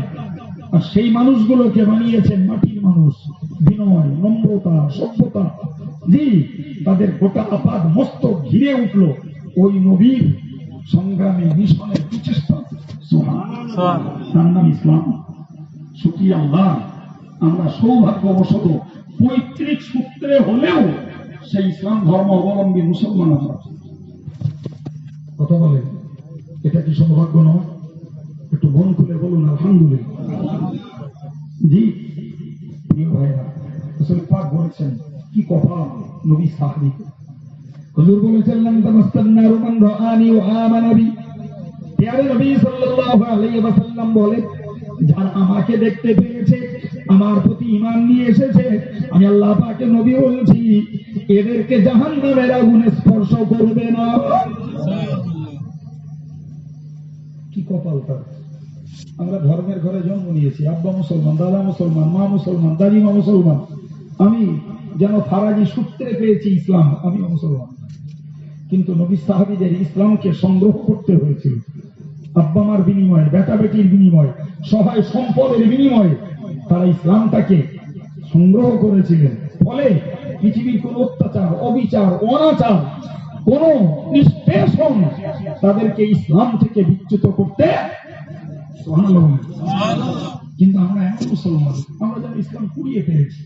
আর সেই মানুষগুলোকে বানিয়েছেন মাটির মানুষ। বিনয়, নম্রতা, সভ্যতা, জি, তাদের গোটা আপাদ মস্তক ঘিরে উঠল ওই নবীর সংগ্রামে, মিশনের প্রচেষ্টা। তার নাম ইসলাম। শুকরিয়া আল্লাহ, আমরা সৌভাগ্যবশত পৈতৃক সূত্রে হলেও সেই ইসলাম ধর্ম অবলম্বী মুসলমান আমরা। কথা বলেন, এটা কি সৌভাগ্য নয়? একটু মন খুলে বলুন আলহামদুলিল্লাহ। জি প্রিয় ভাইরা, রাসূল পাক বলেছেন কি কথা নবী সাহাবী, হুজুর বলেছেন লান তামাস্সান্না মান রাআনি ওয়া আমানা বি। প্যারে নবী সাল্লাল্লাহু আলাইহি ওয়াসাল্লাম বলেন, যারা আমাকে দেখতে পেয়েছে, আমার প্রতি ঈমান নিয়ে এসেছে, আমি আল্লাহ পাকের নবী বলছি, এদেরকে জাহান্নামের আগুন স্পর্শ করবে না। কি কপাল তার! আমরা ধর্মের ঘরে জন্ম নিয়েছি, আব্বা মুসলমান, দাদা মুসলমান, মা মুসলমান, দাদিমা মুসলমান। আমি যেন ফারাজি সূত্রে পেয়েছি ইসলাম, আমি মুসলমান। কিন্তু নবী সাহাবীদের ইসলামকে সংগ্রহ করতে হয়েছিল আব্বা মার বিনিময়ে, বেটা বেটির বিনিময়ে, সহায় সম্পদের বিনিময়ে তারা ইসলামটাকে সংগ্রহ করেছিলেন। ফলে পৃথিবীর কোন অত্যাচার, অবিচার, অনাচার, কোন নিষ্পেষণ তাদেরকে ইসলাম থেকে বিচ্যুত করতে। কিন্তু আমরা এমন মুসলমান, আমরা যেন ইসলাম কুড়িয়ে পেয়েছি।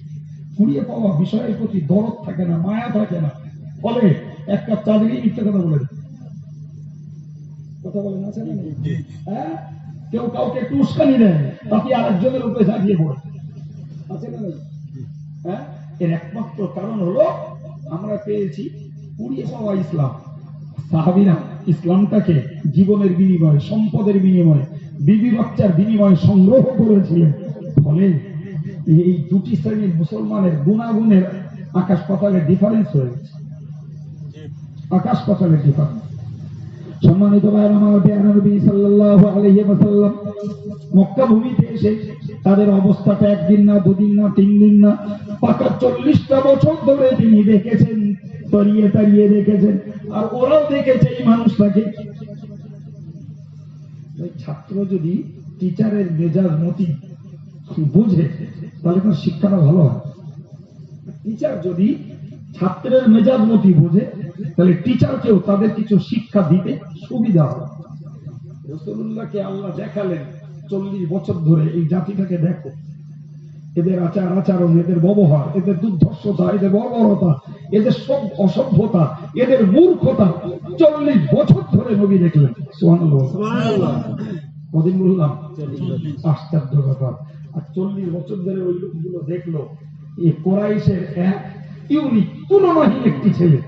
কুড়িয়ে পাওয়া বিষয়ের প্রতি দরদ থাকে না, মায়া থাকে না। ফলে এক কাপ চা দিলেই মিথ্যা কথা বলে, কথা বলেন আছে না? হ্যাঁ, কেউ কাউকে একটু উস্কানি দেয়, তাকে আরেকজনের উপরে ঝাঁপিয়ে পড়ে, আছে না? হ্যাঁ, এর একমাত্র কারণ হলো আমরা পেয়েছি কুড়িয়ে পাওয়া ইসলাম। সাহাবীরা ইসলামটাকে জীবনের বিনিময়ে, সম্পদের বিনিময়ে, বিবি বাচ্চার বিনিময়ে সংগ্রহ করেছিলেন। ফলে এই দুটি শ্রেণীর মুসলমানের গুণাগুণের আকাশ পাতালের ডিফারেন্স হয়েছে, আকাশ পাতালের ডিফারেন্স। সম্মানিত ভাইরা আমার, প্যারা নবী সাল্লাল্লাহু আলাইহি ওয়াসাল্লাম মক্কা ভূমিতে এসে তাদের অবস্থাটা একদিন না, দুদিন না, 3 দিন না, পাকা 40টা বছর ধরে তিনি দেখেছেন, তরিয়ে তাড়িয়ে দেখেছেন। আর ওরাও দেখেছে এই মানুষটাকে। ছাত্র যদি টিচারের মেজাজ মতি বুঝে, তাহলে তার শিক্ষাটা ভালো হয়। টিচার যদি ছাত্রের মেজাজ মতি বুঝে, তাহলে টিচারকেও তাদের কিছু শিক্ষা দিতে সুবিধা হয়। রাসূলুল্লাহকে আল্লাহ দেখালেন 40 বছর ধরে এই জাতিটাকে দেখো, এদের আচার আচরণ, এদের ব্যবহার, এদের দুর্ধর্ষতা, এদের বর্বরতা, এদের সব অসভ্যতা, এদের মূর্খতা 40 বছর ধরে নবী দেখলেন। সুবহানাল্লাহ। কদিন বললাম? আশ্চর্য ব্যাপার। আর 40 বছর ধরে ওই লোকগুলো দেখলো, এই কোরাইশের এক ইউনিক তুলনাহীন একটি ছেলে,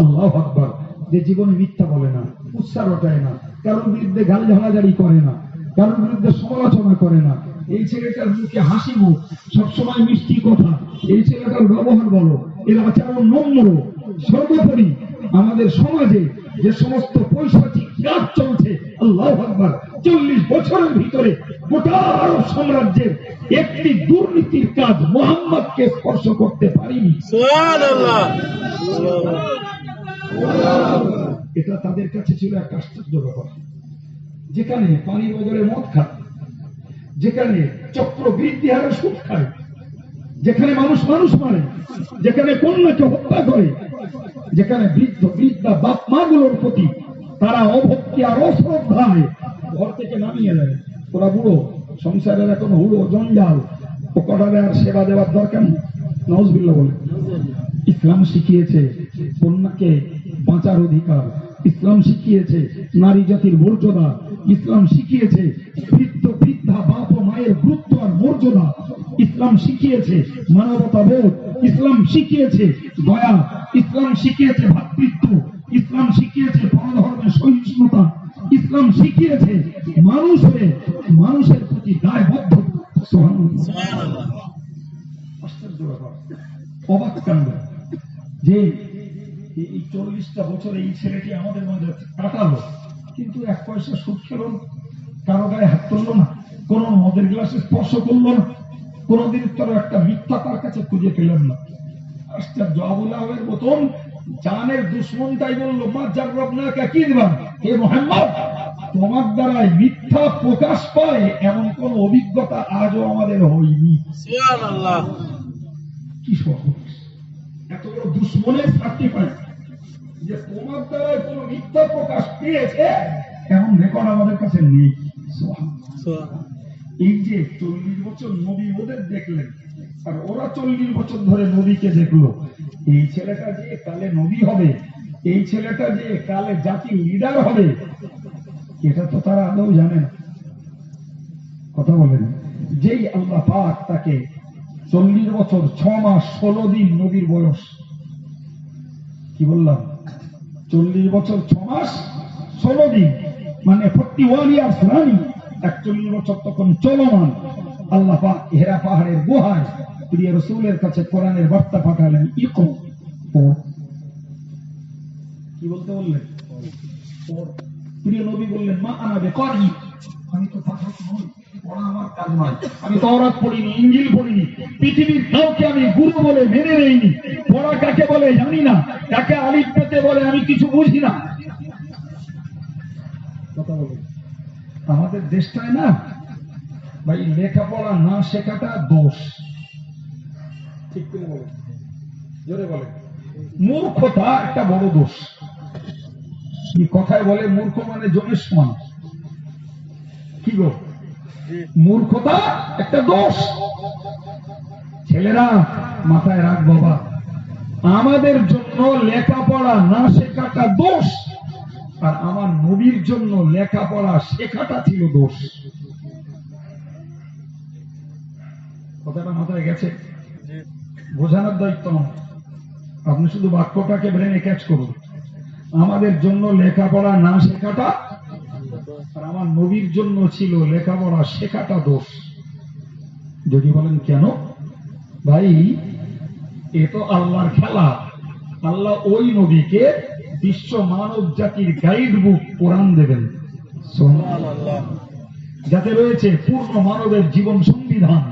আল্লাহু আকবার, যে জীবনে মিথ্যা বলে না, উচ্চার ওঠায় না, কারোর বিরুদ্ধে গাল ঝাড়াঝাড়ি করে না, কারোর বিরুদ্ধে সমালোচনা করে না। এই ছেলেটার মুখে হাসি মুখ, সবসময় মিষ্টি কথা, এই ছেলেটার ব্যবহার বলো, এর আচরণ নম্র। সর্বোপরি আমাদের সমাজে যে সমস্ত পৈশাচিক কাজ চলছে, আল্লাহু আকবার, 40 বছরের ভিতরে গোটা আরব সাম্রাজ্যের একটি দুর্নীতির কাজ মুহাম্মদকে স্পর্শ করতে পারিনি। সুবহানাল্লাহ। এটা তাদের কাছে ছিল একটা আশ্চর্য ব্যাপার। যেখানে পানির বদলে মদ খায়, যেখানে চক্রবৃদ্ধি হারে সুদ খায়, যেখানে মানুষ মানুষ মারে, যেখানে কন্যাকে হত্যা করে, যেখানে বৃদ্ধ বৃদ্ধা বাপ মা গুলোর প্রতি তারা অভক্তি আর অশ্রদ্ধায় ঘর থেকে নামিয়ে দেয়। ওরা বুড়ো, সংসারের এখন হুড়ো জঞ্জাল, ও কটারে আর সেবা দেওয়ার দরকার নেই। নাউজুবিল্লাহ বলে। ইসলাম শিখিয়েছে কন্যাকে বাঁচার অধিকার, ইসলাম শিখিয়েছে নারী জাতির মর্যাদা, ইসলাম শিখিয়েছে বৃদ্ধ বৃদ্ধা বাপ ও মায়ের গুরুত্ব আর মর্যাদা, ইসলাম শিখিয়েছে মানবতা বোধ, ইসলাম শিখিয়েছে দয়া, ইসলাম শিখিয়েছে ভ্রাতৃত্ব, ইসলাম শিখিয়েছে পরধর্মের সহিষ্ণুতা, ইসলাম শিখিয়েছে মানুষের প্রতি দায়বদ্ধতা। সুবহানাল্লাহ। আশ্চর্য ব্যাপার, অবাক কাণ্ড যে এই 40টা বছরে এই ছেলেটি আমাদের মাঝে কাটালো, কিন্তু 1 পয়সা সুদ খেল না, কারো গায়ে হাত তুললো না, কোন মদের গ্লাসে স্পর্শ করলো না, কোনদিন তার একটা মিথ্যা তার কাছে খুঁজে পেলেন না। আশ্চর্য। আবুল আহবের মতন জানের দুশ্মনটাই বললো, মা জাররাবনাকা কিযবান, হে মুহাম্মদ, তোমার দ্বারাই মিথ্যা প্রকাশ পায় এমন কোন অভিজ্ঞতা আজও আমাদের হয়নি। সুবহানাল্লাহ। কি সহজ, এত বড় দুশ্মনের সার্টিফাইড যে তোমার দ্বারাই কোন মিথ্যা প্রকাশ পেয়েছে এমন রেকর্ড আমাদের কাছে নেই। সুবহানাল্লাহ। এই যে 40 বছর নবী ওদের দেখলেন, আর ওরা 40 বছর ধরে নবীকে দেখলো। এই ছেলেটা যে কালে নবী হবে, এই ছেলেটা যে কালে জাতির লিডার হবে, এটা তো তারা আদৌ জানে না। কথা বলেন। যেই আল্লাহ পাক তাকে 40 বছর 6 মাস 16 দিন নবীর বয়স, কি বললাম, 40 বছর 6 মাস 16 দিন, মানে 41 ইয়ার্স রানিং, 41 বছর তখন চলমান। আল্লাহ পাক হেরা পাহাড়ের গুহায় প্রিয় রাসূলের কাছে কোরআনের বার্তা পাঠালেন, ইকরা, পড়। কি বলতে বললেন? পড়। প্রিয় নবী বললেন, মা আনা বিকারি, আমি তো পাঠক নই, পড়া আমার কাজ নয়, আমি তাওরাত পড়িনি, ইনজিল পড়িনি, পৃথিবীর কাউকে আমি গুরু বলে মেনে নেইনি, পড়া কাকে বলে জানি না, কাকে আলিফ পেতে বলে আমি কিছু বুঝি না। কথা বলে আমাদের দেশটায় না ভাই, লেখাপড়া না শেখাটা দোষ। ঠিক করে বলে, জোরে বলে, মূর্খতা একটা বড় দোষ। কি কথায় বলে, মূর্খ মানে জমের সমান। কি গো, মূর্খতা একটা দোষ। ছেলেরা মাথায় রাখ বাবা, আমাদের জন্য লেখাপড়া না শেখাটা দোষ, আর আমার নবীর জন্য লেখাপড়া শেখাটা ছিল দোষ। কথাটা মাথায় গেছে? বোঝানোর দায়িত্ব নয়, আপনি শুধু বাক্যটাকে ব্রেনে ক্যাচ করুন। আমাদের জন্য লেখাপড়া না শেখাটা, আর আমার নবীর জন্য ছিল লেখাপড়া শেখাটা দোষ। যদি বলেন কেন, ভাই এ তো আল্লাহর খেলা। আল্লাহ ওই নবীকে বিশ্ব মানব জাতির গাইড বুক কোরআন দেবেন, সুবহানাল্লাহ। যাতে রয়েছে পূর্ণ মানবের জীবন সংবিধান,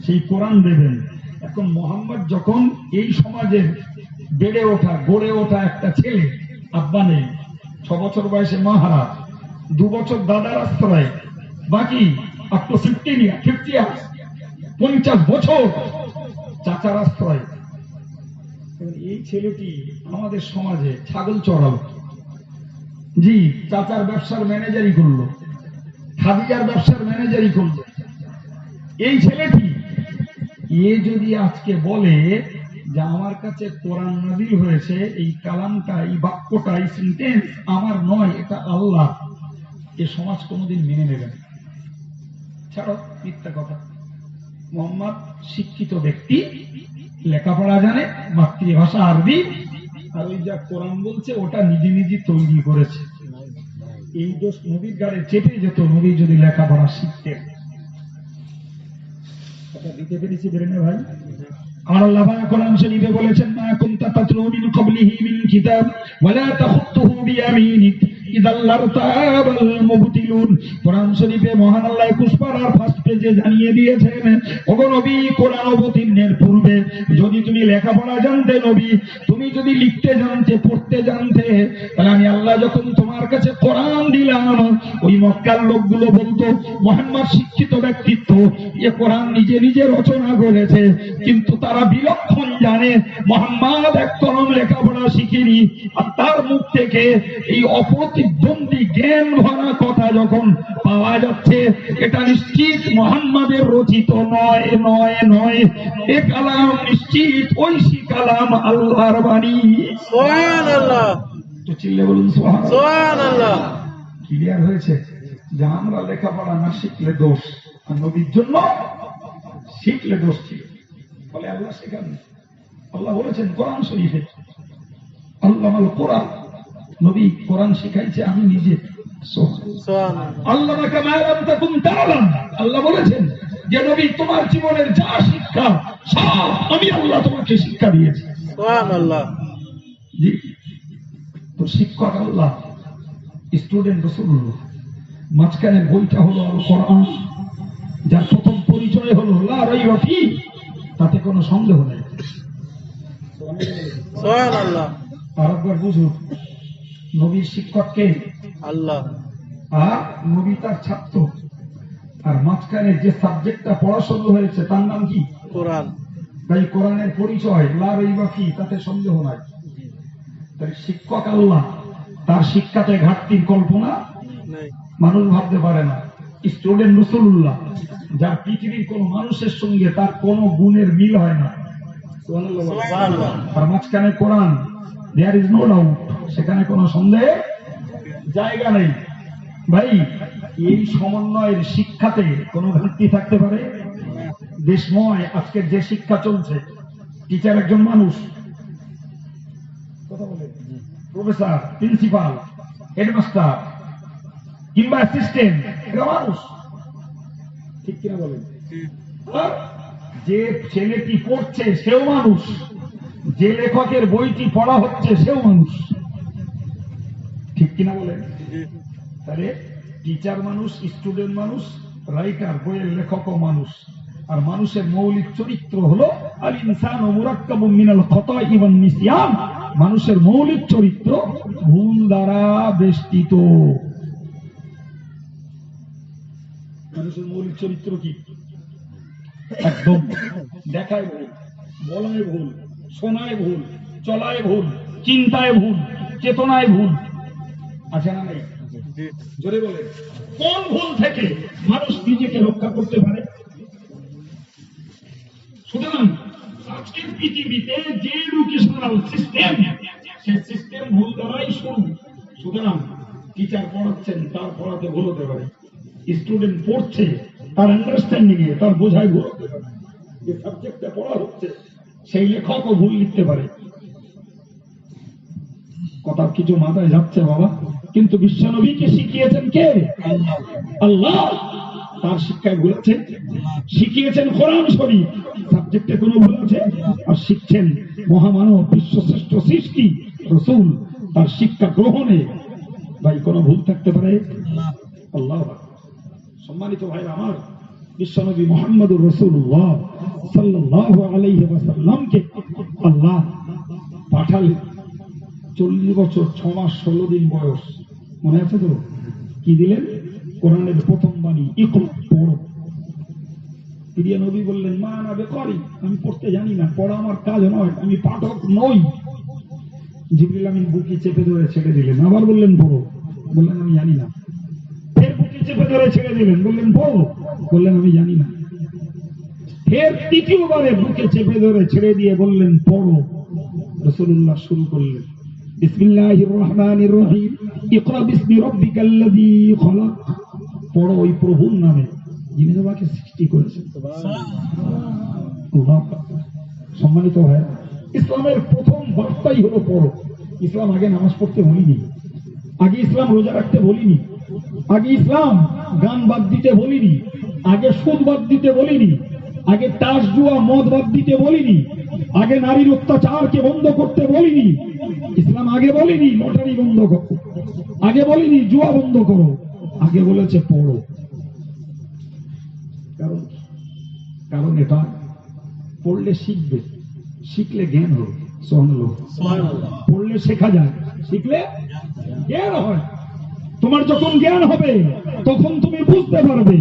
সেই কোরআন দেবেন। এখন মোহাম্মদ যখন এই সমাজের বেড়ে ওঠা গড়ে ওঠা একটা ছেলে, আব্বা নেই, 6 বছর বয়সে মা হারা, 2 বছর দাদার আশ্রয়, বাকি আপ টু 50 ইয়ার্স, 50 বছর চাচার আশ্রয়। এই ছেলেটি আমাদের সমাজে ছাগল চড়াল, জি, চাচার ব্যবসার ম্যানেজারি করলো, খাদিজার ব্যবসার ম্যানেজারি করলো। এই ছেলেটি এ যদি আজকে বলে যে আমার কাছে কোরআন নাযিল হয়েছে, এই কালামটা, এই বাক্যটা, এই সেন্টেন্স আমার নয়, এটা আল্লাহ, এ সমাজ কোনোদিন মেনে নেবে না। ছাড়ো মিথ্যা কথা। মোহাম্মদ শিক্ষিত ব্যক্তি, লেখাপড়া জানে, মাতৃভাষা আরবি, আর ওই যা কোরআন বলছে ওটা নিজে নিজে তৈরি করেছে। এই দোষ নবীর গাড়ে চেপে যেত নবী যদি লেখাপড়া শিখতেন। কথা দিতে পেরেছি বেরেনে ভাই? আমার আল্লাহ কোরআন শরীফে বলেছেন, মা কুনতা তাতলু মিন ক্বাবলিহি মিন কিতাব ওয়ালা তাখুতুহু বিয়ামিনিক ইযাল লারতাবাল মুবতিলুন। কোরআন শরীফে মহান আল্লাহ 21 পারার ফার্স্ট পেজে জানিয়ে দিয়েছেন, ওগো নবী, কোরআন অবতীর্ণের পূর্বে যদি তুমি লেখাপড়া জানতে নবী, তুমি যদি লিখতে জানতে, পড়তে জানতে, তাহলে আমি আল্লাহ যখন তোমার কাছে কোরআন দিলাম, ওই মক্কার লোকগুলো বলতো মুহাম্মদ শিক্ষিত ব্যক্তিত্ব, এ কোরআন নিজে নিজে রচনা করেছে, কিন্তু তারা বিলক্ষণ জানে মুহাম্মদ এক কলম লেখাপড়া শিখেনি। আর তার মুখ থেকে এই অপ্রতিদ্বন্দ্বী জ্ঞান ভরা কথা যখন পাওয়া যাচ্ছে, এটা নিশ্চিত মুহাম্মাদের রচিত নয়, নয়, নয়। এ কালাম নিশ্চিত ঐশী কালাম, আল্লাহর বাণী। সুবহানাল্লাহ। তো চিল্লে বলুন সুবহানাল্লাহ। সুবহানাল্লাহ। ক্লিয়ার হয়েছে যে আমরা লেখাপড়া না শিখলে দোষ, আর নবীর জন্য শিখলে দোষ ছিল। বলে আল্লাহ শেখান, আল্লাহ বলেছেন কোরআন শরীফে, আল্লাহ আল কোরআন, নবী কোরআন শিখাইছে আমি নিজে। আল্লাহ আল্লাহ বলেছেন যে নবী তোমার জীবনের যা শিক্ষা সব আমি আল্লাহ তোমাকে শিক্ষা দিয়েছি। সুবহানাল্লাহ। জি, তো শিক্ষক আল্লাহ, স্টুডেন্ট রাসূলুল্লাহ, মাঝখানে বইটা হলো আল কোরআন, যার প্রথম পরিচয় হলো লা রাইবা ফি, তাতে কোনো সন্দেহ নেই। সুবহানাল্লাহ। আরেকবার বুঝুন, নবীর শিক্ষককে আল্লাহ, আর নবী তার ছাত্র, আর মাঝখানে যে সাবজেক্টটা পড়াশোনা হয়েছে তার নাম কি? কোরআন। তাই কোরআনের পরিচয় লা রাইবা ফি, তাতে সন্দেহ নাই। তাই শিক্ষক আল্লাহ, তার শিক্ষাতে ঘাটতির কল্পনা নেই, মানুষ ভাবতে পারে না। স্টুডেন্ট রাসূলুল্লাহ, যার পৃথিবীর কোন মানুষের সঙ্গে তার কোনো গুণের মিল হয় না। সুবহানাল্লাহ। আর মাঝখানে কোরআন, দেয়ার ইজ নো ডাউট, সেখানে কোনো সন্দেহ জায়গা নেই। ভাই, এই সমন্বয়ের শিক্ষাতে কোনো ঘাটতি থাকতে পারে? দেশময় আজকের যে শিক্ষা চলছে, টিচার একজন মানুষ, কথা বলে, প্রফেসর, প্রিন্সিপাল, হেডমাস্টার কিংবা অ্যাসিস্ট্যান্ট, এরা মানুষ, ঠিক কিনা বলেন? আর যে ছেলেটি পড়ছে সেও মানুষ, যে লেখকের বইটি পড়া হচ্ছে সেও মানুষ, ঠিক কিনা বলেন? তাহলে টিচার মানুষ, স্টুডেন্ট মানুষ, রাইটার, বইয়ের লেখকও মানুষ। আর মানুষের মৌলিক চরিত্র হলো আল ইনসানু মুরাক্কাবুম মিনাল খাতাই ওয়ান নিসিয়ান, মানুষের মৌলিক চরিত্র ভুল দ্বারা বেষ্টিত। মানুষের মৌলিক চরিত্র কি? একদম দেখায় ভুল, বলায় ভুল, শোনায় ভুল, চলায় ভুল, চিন্তায় ভুল, চেতনায় ভুল, আছে না নাই? জোরে বলে, কোন ভুল থেকে মানুষ নিজেকে রক্ষা করতে পারে? সুতরাং আজকের পৃথিবীতে যে এডুকেশনাল সিস্টেম, সেই সিস্টেম ভুল দ্বারাই শুরু। সুতরাং টিচার পড়াচ্ছেন, তার পড়াতে ভুল হতে পারে। স্টুডেন্ট পড়ছে, তার আন্ডারস্ট্যান্ডিং এ, তার বোঝায় ভুল হতে পারে। যে সাবজেক্টটা পড়া হচ্ছে সেই লেখকও ভুল লিখতে পারে। কথা কিছু মাথায় যাচ্ছে বাবা? কিন্তু বিশ্বনবীকে শিখিয়েছেন কে? আল্লাহ। তার শিক্ষায় ভুল আছে? শিখিয়েছেন কোরআন শরীফ, সাবজেক্টে কোনো ভুল আছে? আর শিখছেন মহামানব, বিশ্বশ্রেষ্ঠ সৃষ্টি রাসূল, তার শিক্ষা গ্রহণে ভাই কোনো ভুল থাকতে পারে? আল্লাহ। সম্মানিত ভাইরা আমার, বিশ্বনবী মুহাম্মদুর রাসূলুল্লাহ সাল্লাল্লাহু আলাইহি ওয়াসাল্লামকে আল্লাহ পাঠালেন 40 বছর 6 মাস 16 দিন বয়স, মনে আছে তো? কি দিলেন? কোরআনের প্রথম বাণী, ইকরা, পড়ো। প্রিয় নবী বললেন, মা আনা বিকারি, আমি পড়তে জানি না, পড়া আমার কাজ নয়, আমি পাঠক নই। জিবরিল আমিন বুকে চেপে ধরে ছেড়ে দিলেন। আবার বললেন পড়ো, বললেন আমি জানি না। ফের বুকে চেপে ধরে ছেড়ে দিলেন, বললেন পড়ো, বললেন আমি জানি না। ফের তৃতীয়বারে বুকে চেপে ধরে ছেড়ে দিয়ে বললেন পড়ো। রাসূলুল্লাহ শুরু করলেন, বিসমিল্লাহির রহমানির রহিম, ইকরা বিসমি রাব্বিকাল্লাযী খলাক। পড়ো ওই প্রভুর নামে যিনি তোমাকে সৃষ্টি করেছেন। আল্লাহু আকবার। সম্মানিত হয়, ইসলামের প্রথম বার্তাই হলো পড়ো। ইসলাম আগে নামাজ পড়তে বলিনি, আগে ইসলাম রোজা রাখতে বলিনি, আগে ইসলাম গান বাদ দিতে বলিনি, আগে সুদ বাদ দিতে বলিনি, আগে তাস জুয়া মদ বাদ দিতে বলিনি, আগে নারীর অত্যাচারকে বন্ধ করতে বলিনি। ইসলাম আগে বলিনি লটারি বন্ধ করো, আগে বলিনি জুয়া বন্ধ করো, আগে বলেছে পড়ো। কারণ কারণ এটা পড়লে শিখবে, শিখলে জ্ঞান হবে। সুবহানাল্লাহ। পড়লে শেখা যায়, শিখলে জ্ঞান হয়। তোমার যখন জ্ঞান হবে তখন তুমি বুঝতে পারবে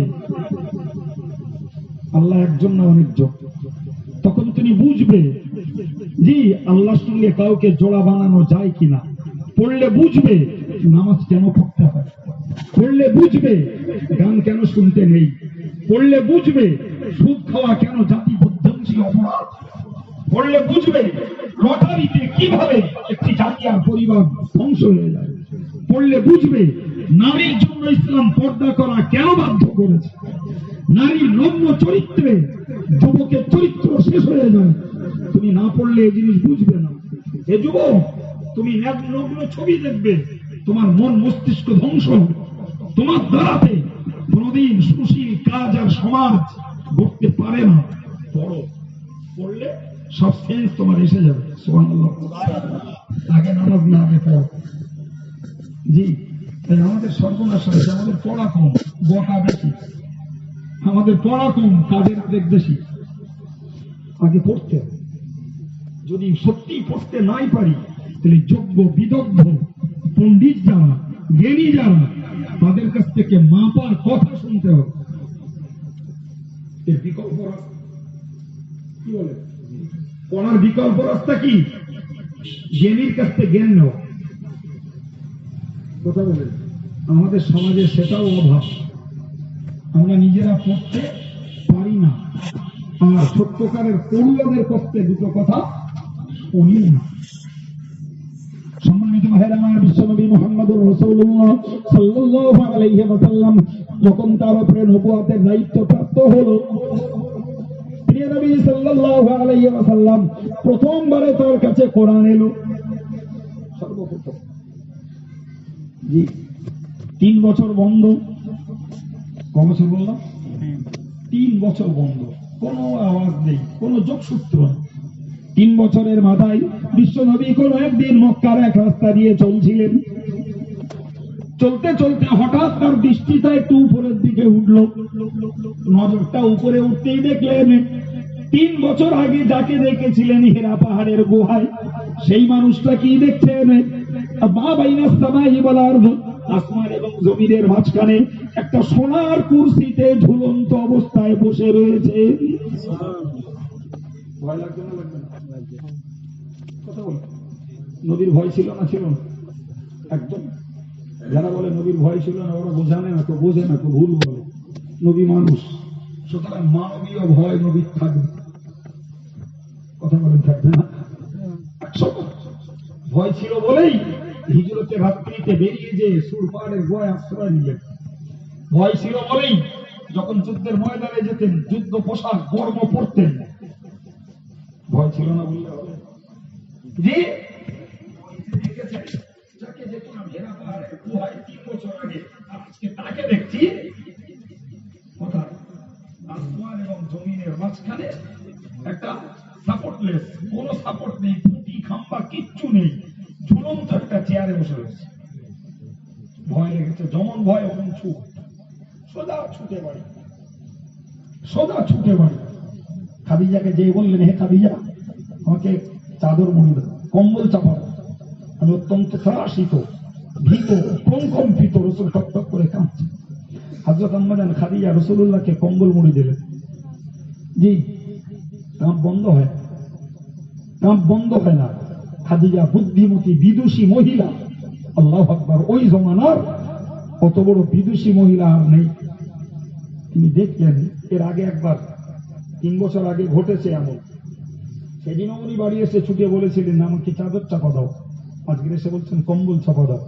আল্লাহ একজন না অনেকজন। তখন তুমি বুঝবে জি আল্লাহর সঙ্গে কাউকে জোড়া বানানো যায় কিনা। পড়লে বুঝবে নামাজ কেন পড়তে হয়, পড়লে বুঝবে গান কেন শুনতে নেই, পড়লে বুঝবে সুদ খাওয়া কেন জাতি বিধ্বংসী অপরাধ, পড়লে বুঝবে লটারিতে কিভাবে একটি জাতি আর পরিবার ধ্বংস হয়ে যায়, পড়লে বুঝবে নারীর জন্য ইসলাম পর্দা করা কেন বাধ্য করেছে। নারীর নগ্ন চরিত্রে যুবকের চরিত্র শেষ হয়ে যায়। তুমি না পড়লে এই জিনিস বুঝবে না। এ যুবক, তুমি নগ্ন ছবি দেখবে, তোমার মন মস্তিষ্ক ধ্বংস হবে। তোমার দ্বারাতে কোনদিন সুশীল কাজ আর সমাজ করতে পারে না। পড়ো, পড়লে সব সেন্স তোমার এসে যাবে। সুবহানাল্লাহ। আগে নামাজ না, আগে পড়ো। জি, আমাদের সর্বনাশ হয়েছে, আমাদের পড়া কম, বকা বেশি। আমাদের পড়া কম, কাজের আবেগ বেশি। আগে পড়তে হবে। যদি সত্যি পড়তে নাই পারি তাহলে যোগ্য বিদগ্ধ পণ্ডিত যারা, জ্ঞানী যারা, তাদের কাছ থেকে মাপার কথা শুনতে হবে। এর বিকল্প কি বলে, পড়ার বিকল্প রাস্তা কি? জ্ঞানীর কাছ থেকে জ্ঞান নেওয়া। কথা বলে আমাদের সমাজে সেটাও অভাব। আমরা নিজেরা পড়তে পারি না, আর সত্যকারের পড়ুয়াদের কষ্টে দুটো কথা শুনি না। সম্মানিত ভাইরা আমার, বিশ্বনবী মুহাম্মদুর রাসূলুল্লাহ সাল্লাল্লাহু আলাইহি ওয়াসাল্লাম যখন তার উপরে নবুয়তের দায়িত্ব প্রাপ্ত হলো, প্রিয় নবী সাল্লাল্লাহু আলাইহি ওয়াসাল্লাম প্রথমবারে তার কাছে কোরআন এলো। সর্বপ্রথম জি 3 বছর বন্ধ। কত বছর বললাম? 3 বছর বন্ধ, কোনো আওয়াজ নেই, কোনো যোগসূত্র নেই। 3 বছরের মাথায় বিশ্বনবী কোন একদিন মক্কার এক রাস্তা দিয়ে চলছিলেন। চলতে চলতে হঠাৎ তার দৃষ্টিটা একটু উপরের দিকে উঠল। নজরটা উপরে উঠতেই দেখলেন 3 বছর আগে যাকে দেখেছিলেন হীরা পাহাড়ের গুহায়, সেই মানুষটা কি দেখছেন? মা বাইনাস সামাই ওয়াল আরদ, আসমান এবং জমিনের মাঝখানে একটা সোনার কুরসিতে ঝুলন্ত অবস্থায় বসে রয়েছে। ভয় লাগবে না? লাগবে না? কথা বল। নবীর ভয় ছিল না? ছিল না? একদম। যারা বলে নবীর ভয় ছিল না, ওরা বোঝানে না, তো বোঝে না, তো ভুল বলে। নবী মানুষ, সুতরাং মানবীয় ভয় নবীর থাকবে। কথা বলেন, থাকবে না? ভয় ছিল বলেই হিজরতে রাত্রিতে বেরিয়ে যে সুর পাহাড়ের গোয়ায় আশ্রয় নিলেন। ভয় ছিল বলেই যখন যুদ্ধের ময়দানে যেতেন যুদ্ধ পোশাক বর্ম পরতেন। ভয় ছিল না বললে হবে? যে যাকে দেখলাম হীরা পাহাড়ের গুহায় 3 বছর আগে, আজকে তাকে দেখছি কোথায়? আসমান এবং জমিনের মাঝখানে একটা সাপোর্টলেস, কোনো সাপোর্ট নেই, খুঁটি খাম্বা কিচ্ছু নেই, ঝুলন্ত একটা চেয়ারে বসে রয়েছে। ভয় লেগেছে, যেমন ভয় অমন ছুট, সোজা ছুটে বাড়ি, সোজা ছুটে বাড়ি। খাদিজাকে যে বললেন, হে খাদিজা, আমাকে চাদর মুড়ি দাও, কম্বল চাপা দাও। আমি অত্যন্ত ত্রাসিত, ভীত, প্রকম্পিত, রসুল টকটক করে কাঁদছে। হযরত আম্মা জান খাদিজা রাসূলুল্লাহকে কম্বল মুড়ি দিলেন। জি, কাঁপ বন্ধ হয়, কাঁপ বন্ধ হয় না। খাদিজা বুদ্ধিমতী বিদুষী মহিলা। আল্লাহু আকবার। ওই জমানার কত বড় বিদুষী মহিলা আর নেই। তিনি দেখলেন এর আগে একবার 3 বছর আগে ঘটেছে এমন। সেদিনও উনি বাড়ি এসে ছুটে বলেছিলেন, আমাকে চাদর চাপা দাও। আজকে এসে বলছেন কম্বল চাপা দাও।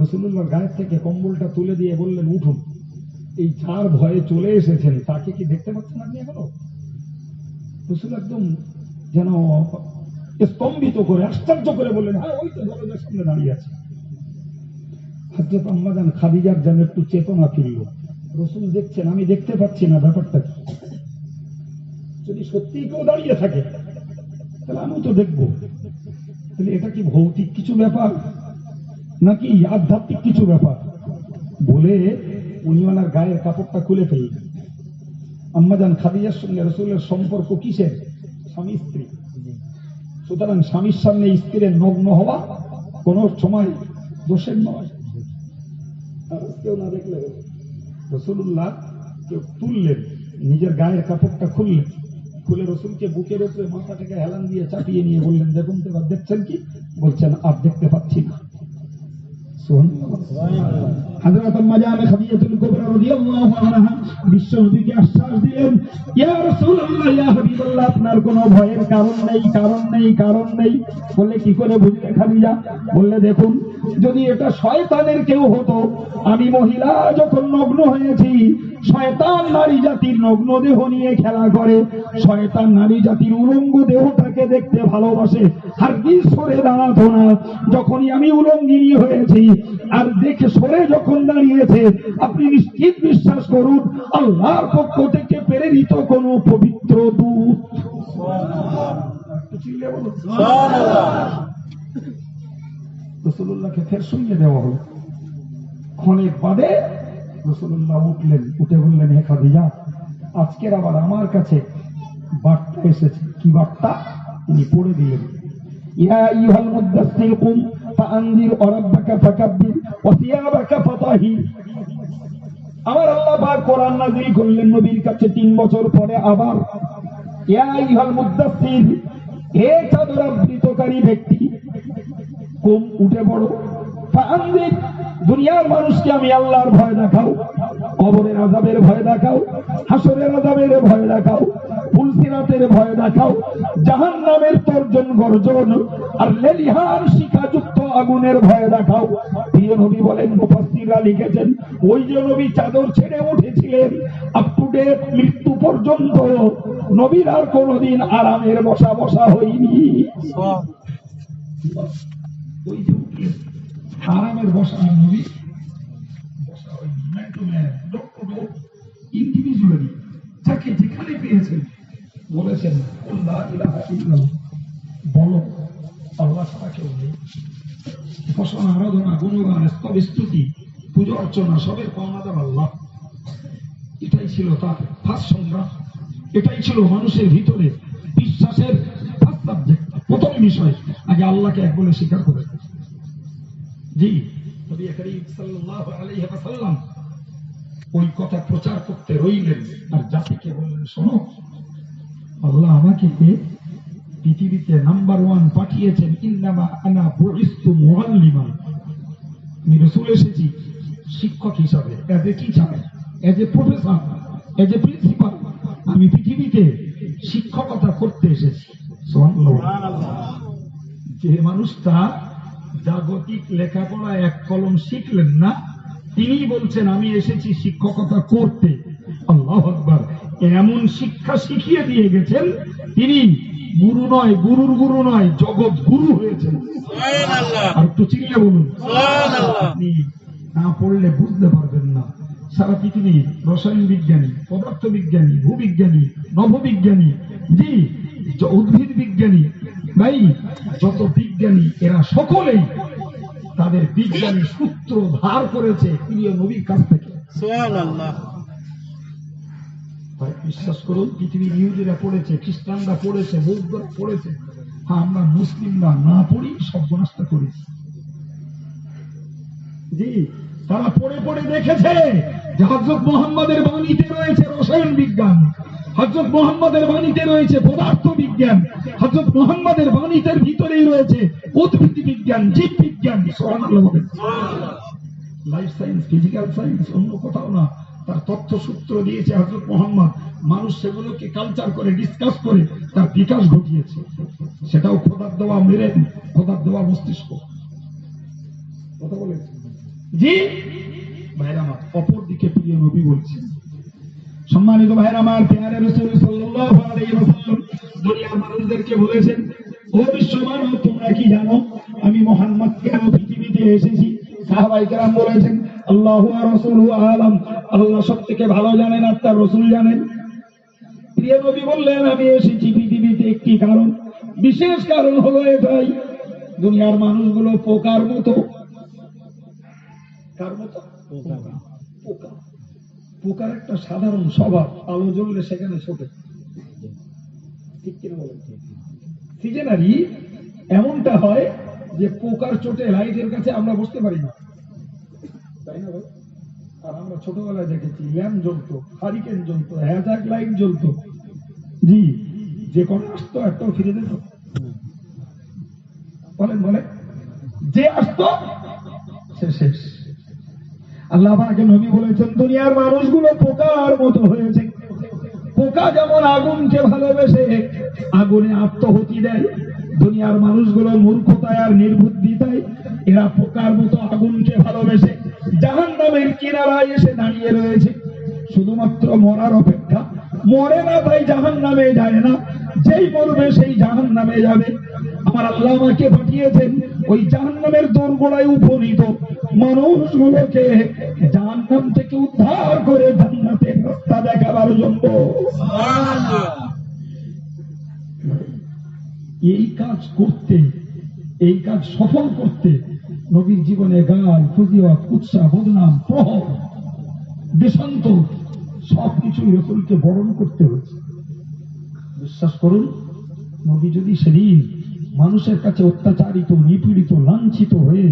রাসূলুল্লাহর গায়ের থেকে কম্বলটা তুলে দিয়ে বললেন, উঠুন। এই যার ভয়ে চলে এসেছেন তাকে কি দেখতে পাচ্ছেন আপনি এখনো? রসুল একদম যেন স্তম্ভিত করে আশ্চর্য করে বললেন, হ্যাঁ ওই তো দরজার সামনে দাঁড়িয়ে আছে। হযরত আম্মা জান খাদিজার যেন একটু চেতনা ফিরল। রসুল দেখছেন, আমি দেখতে পাচ্ছি না, ব্যাপারটা কি? যদি সত্যি কেউ দাঁড়িয়ে থাকে তাহলে আমিও তো দেখবো। তাহলে এটা কি ভৌতিক কিছু ব্যাপার নাকি আধ্যাত্মিক কিছু ব্যাপার? বলে উনি ওনার গায়ের কাপড়টা খুলে ফেললেন। আম্মাজান খাদিজার সঙ্গে রসুলের সম্পর্ক কিসের? স্বামী স্ত্রী। সুতরাং স্বামীর সামনে স্ত্রীর নগ্ন হওয়া কোন সময় দোষের নয়। আর কেউ না দেখলে রসুল্লাহ কেউ তুললেন, নিজের গায়ের কাপড়টা খুললেন, খুলে রসুলকে বুকের উপরে মাথা থেকে হেলান দিয়ে চাপিয়ে নিয়ে বললেন, দেখুন তো এবার দেখছেন কি? বলছেন, আর দেখতে পাচ্ছি না। হযরত আম্মা জান খাদিজাতুল কুবরা রাদিয়াল্লাহু আনহা বিশ্বনবীকে আশ্বাস দিলেন, ইয়া রাসূলুল্লাহ, ইয়া হাবিবাল্লাহ, আপনার কোনো ভয়ের কারণ নেই, কারণ নেই, কারণ নেই। বললে, কি করে বুঝলে খাদিজা? বললে, দেখুন, যদি এটা শয়তানের কেউ হতো, আমি মহিলা যখন নগ্ন হয়েছি, শয়তান নারী জাতির নগ্ন দেহ নিয়ে খেলা করে, শয়তান নারী জাতির উলঙ্গ দেহটাকে দেখতে ভালোবাসে, হারগিজ সরে দাঁড়াতো না। যখনই আমি উলঙ্গিনী হয়েছি আর দেখে সরে যখন দাঁড়িয়েছে, আপনি নিশ্চিত বিশ্বাস করুন, আল্লাহর পক্ষ থেকে প্রেরিত কোন পবিত্র দূত। রাসূলুল্লাহকে ফের শুনিয়ে দেওয়া হলো। ক্ষণেক বাদে রাসূলুল্লাহ উঠলেন, উঠে বললেন, হে খাদিজা, আজকের আবার আমার কাছে বার্তা এসেছে। কি বার্তা? তিনি পড়ে দিলেন, ইয়া আইয়ুহাল মুদাসসির কুম ফাআনজির ওয়া রাব্বাকা ফাকাব্বির ওয়া সিয়াবাকা ফাতাহির। আমার আল্লাহ পাক কোরআন নাযিল করলেন নবীর কাছে 3 বছর পরে আবার, ইয়া আইয়ুহাল মুদাসসির, হে চাদর আবৃতকারী ব্যক্তি, কুম, উঠে পড়ো, ফাআনজির, দুনিয়ার মানুষকে আমি আল্লাহর ভয় দেখাও, কবরের আযাবের ভয় দেখাও, হাসরের আযাবের ভয় দেখাও, ফুলসিরাতের ভয় দেখাও, জাহান্নামের তর্জন গর্জন আর লেলিহান শিখাযুক্ত আগুনের ভয় দেখাও। প্রিয় নবী বলেন, মুফাসসিররা লিখেছেন, ওই যে নবী চাদর ছেড়ে উঠেছিলেন, আপ টু ডেট মৃত্যু পর্যন্ত নবীর আর কোনোদিন আরামের বসা বসা হয়নি। ওই যে আরামের বসা নবী বসা হয়নি, man to man, door to door, individually যাকে যেখানে পেয়েছেন বলেছেন, লা ইলাহা ইল্লাল্লাহ, বলো আল্লাহ ছাড়া কেউ নেই। উপাসনা, আরাধনা, গুণগান, স্তব স্তুতি, পুজো অর্চনা সবের পাওনাদার আল্লাহ। এটাই ছিল তার ফার্স্ট সংগ্রাম, এটাই ছিল মানুষের ভিতরে বিশ্বাসের ফার্স্ট সাবজেক্ট, প্রথম বিষয়। আগে আল্লাহকে এক বলে স্বীকার করে। জি, নবী করিম সাল্লাল্লাহু আলাইহি ওয়াসাল্লাম ওই কথা প্রচার করতে রইলেন আর জাতিকে বললেন, শোনো, আল্লাহ আমাকে পৃথিবীতে নাম্বার 1 পাঠিয়েছেন, ইন্নামা আনা বুইস্তু মুআল্লিমান, আমি রাসূল এসেছি শিক্ষক হিসাবে, age a teacher, as a professor, as a principal, আমি পৃথিবীতে শিক্ষকতা করতে এসেছি। সুবহানাল্লাহ। যে মানুষটা জাগতিক লেখাপড়া এক কলম শিখলেন না, তিনি বলছেন আমি এসেছি শিক্ষকতা করতে। আল্লাহু আকবার। এমন শিক্ষা শিখিয়ে দিয়ে গেছেন, তিনি গুরু নয়, গুরুর গুরু নয়, জগৎ গুরু হয়েছেন। আর একটু চিল্লে বলুন। আপনি না পড়লে বুঝতে পারবেন না। সারা পৃথিবীর রসায়ন বিজ্ঞানী, পদার্থ বিজ্ঞানী, ভূবিজ্ঞানী, নভোবিজ্ঞানী, জি, উদ্ভিদ বিজ্ঞানী, ভাই, যত বিজ্ঞানী এরা সকলেই তাদের বিজ্ঞানী সূত্র ধার করেছে প্রিয় নবীর কাছ থেকে। সুবহানাল্লাহ। বিশ্বাস করুন, পৃথিবীর ইহুদিরা পড়েছে, খ্রিস্টানরা পড়েছে, বৌদ্ধরা পড়েছে, আমরা মুসলিমরা না পড়ি সর্বনাশটা করি। জি, তারা পড়ে পড়ে দেখেছে যে হযরত মুহাম্মদের বাণীতে রয়েছে রসায়ন বিজ্ঞান, হযরত মুহাম্মদের বাণীতে রয়েছে পদার্থ বিজ্ঞান, হযরত মুহাম্মদের বাণীতে ভিতরেই রয়েছে উদ্ভিদ বিজ্ঞান, জীব বিজ্ঞান। সুবহানাল্লাহ। লাইফ সায়েন্স, ফিজিক্যাল সায়েন্স, অন্য কোথাও না। তার তথ্য সূত্র দিয়েছে হযরত মুহাম্মদ, মানুষ সেগুলোকে কালচার করে, ডিসকাস করে তার বিকাশ ঘটিয়েছে। সেটাও খোদার দেওয়া ব্রেন, খোদার দেওয়া মস্তিষ্ক। কথা বলেছে জি। ভাইরা আমার, অপরদিকে প্রিয় নবী বলছেন, সম্মানিত ভাইরা আমার, প্যারে রাসূল সাল্লাল্লাহু আলাইহি ওয়াসাল্লাম দুনিয়ার মানুষদেরকে বলেছেন, ও বিশ্ব মানব, তোমরা কি জানো আমি মুহাম্মদ কেন পৃথিবীতে এসেছি? সাহাবায়ে কেরাম বলেছেন, আল্লাহু ওয়া রাসূলুহু আলাম, আল্লাহ সবথেকে ভালো জানেন আর তার রাসূল জানেন। প্রিয় নবী বললেন, আমি এসেছি পৃথিবীতে একটি কারণ, বিশেষ কারণ হলো এটাই, দুনিয়ার মানুষগুলো পোকার মতো। কার মতো? পোকা। পোকার একটা সাধারণ স্বভাব, আলো জ্বললে সেখানে ছোটে, ঠিক কিনা বলেন? সিজনারি এমনটা হয় যে পোকার চোটে লাইটের কাছে আমরা বসতে পারি না, তাই না ভাই? আর আমরা ছোটবেলায় দেখেছি ল্যাম্প জ্বলতো, হারিকেন জ্বলতো, হ্যাজাক লাইট জ্বলতো, জি, যে কোনো আসতো একটাও ফিরে যেত, বলেন বলেন, যে আসতো সে শেষ। আল্লাহ পাকের নবী বলেছেন, দুনিয়ার মানুষগুলো পোকার মতো হয়েছে। পোকা যেমন আগুনকে ভালোবেসে আগুনে আত্মহতি দেয়, দুনিয়ার মানুষগুলো মূর্খতায় আর নির্বুদ্ধিতায় এরা পোকার মতো আগুনকে ভালোবেসে জাহান্নামের কিনারায় এসে দাঁড়িয়ে রয়েছে, শুধুমাত্র মরার অপেক্ষা। মরে না তাই জাহান্নামে যায় না, যেই মরবে সেই জাহান্নামে যাবে। আমার আল্লাহ আমাকে পাঠিয়েছেন ওই জাহান্নামের দোরগোড়ায় উপনীত মানুষগুলোকে জাহান্নাম থেকে উদ্ধার করে জান্নাতের রাস্তা দেখাবার জন্য। এই কাজ করতে, এই কাজ সফল করতে নবীর জীবনে গাল, ফজিলত, কুৎসা, বদনাম, প্রহর, দেশান্তর সবকিছুই রাসূলকে বরণ করতে হয়েছে। বিশ্বাস করুন, নবী যদি সেদিন মানুষের কাছে অত্যাচারিত, নিপীড়িত, লাঞ্ছিত হয়ে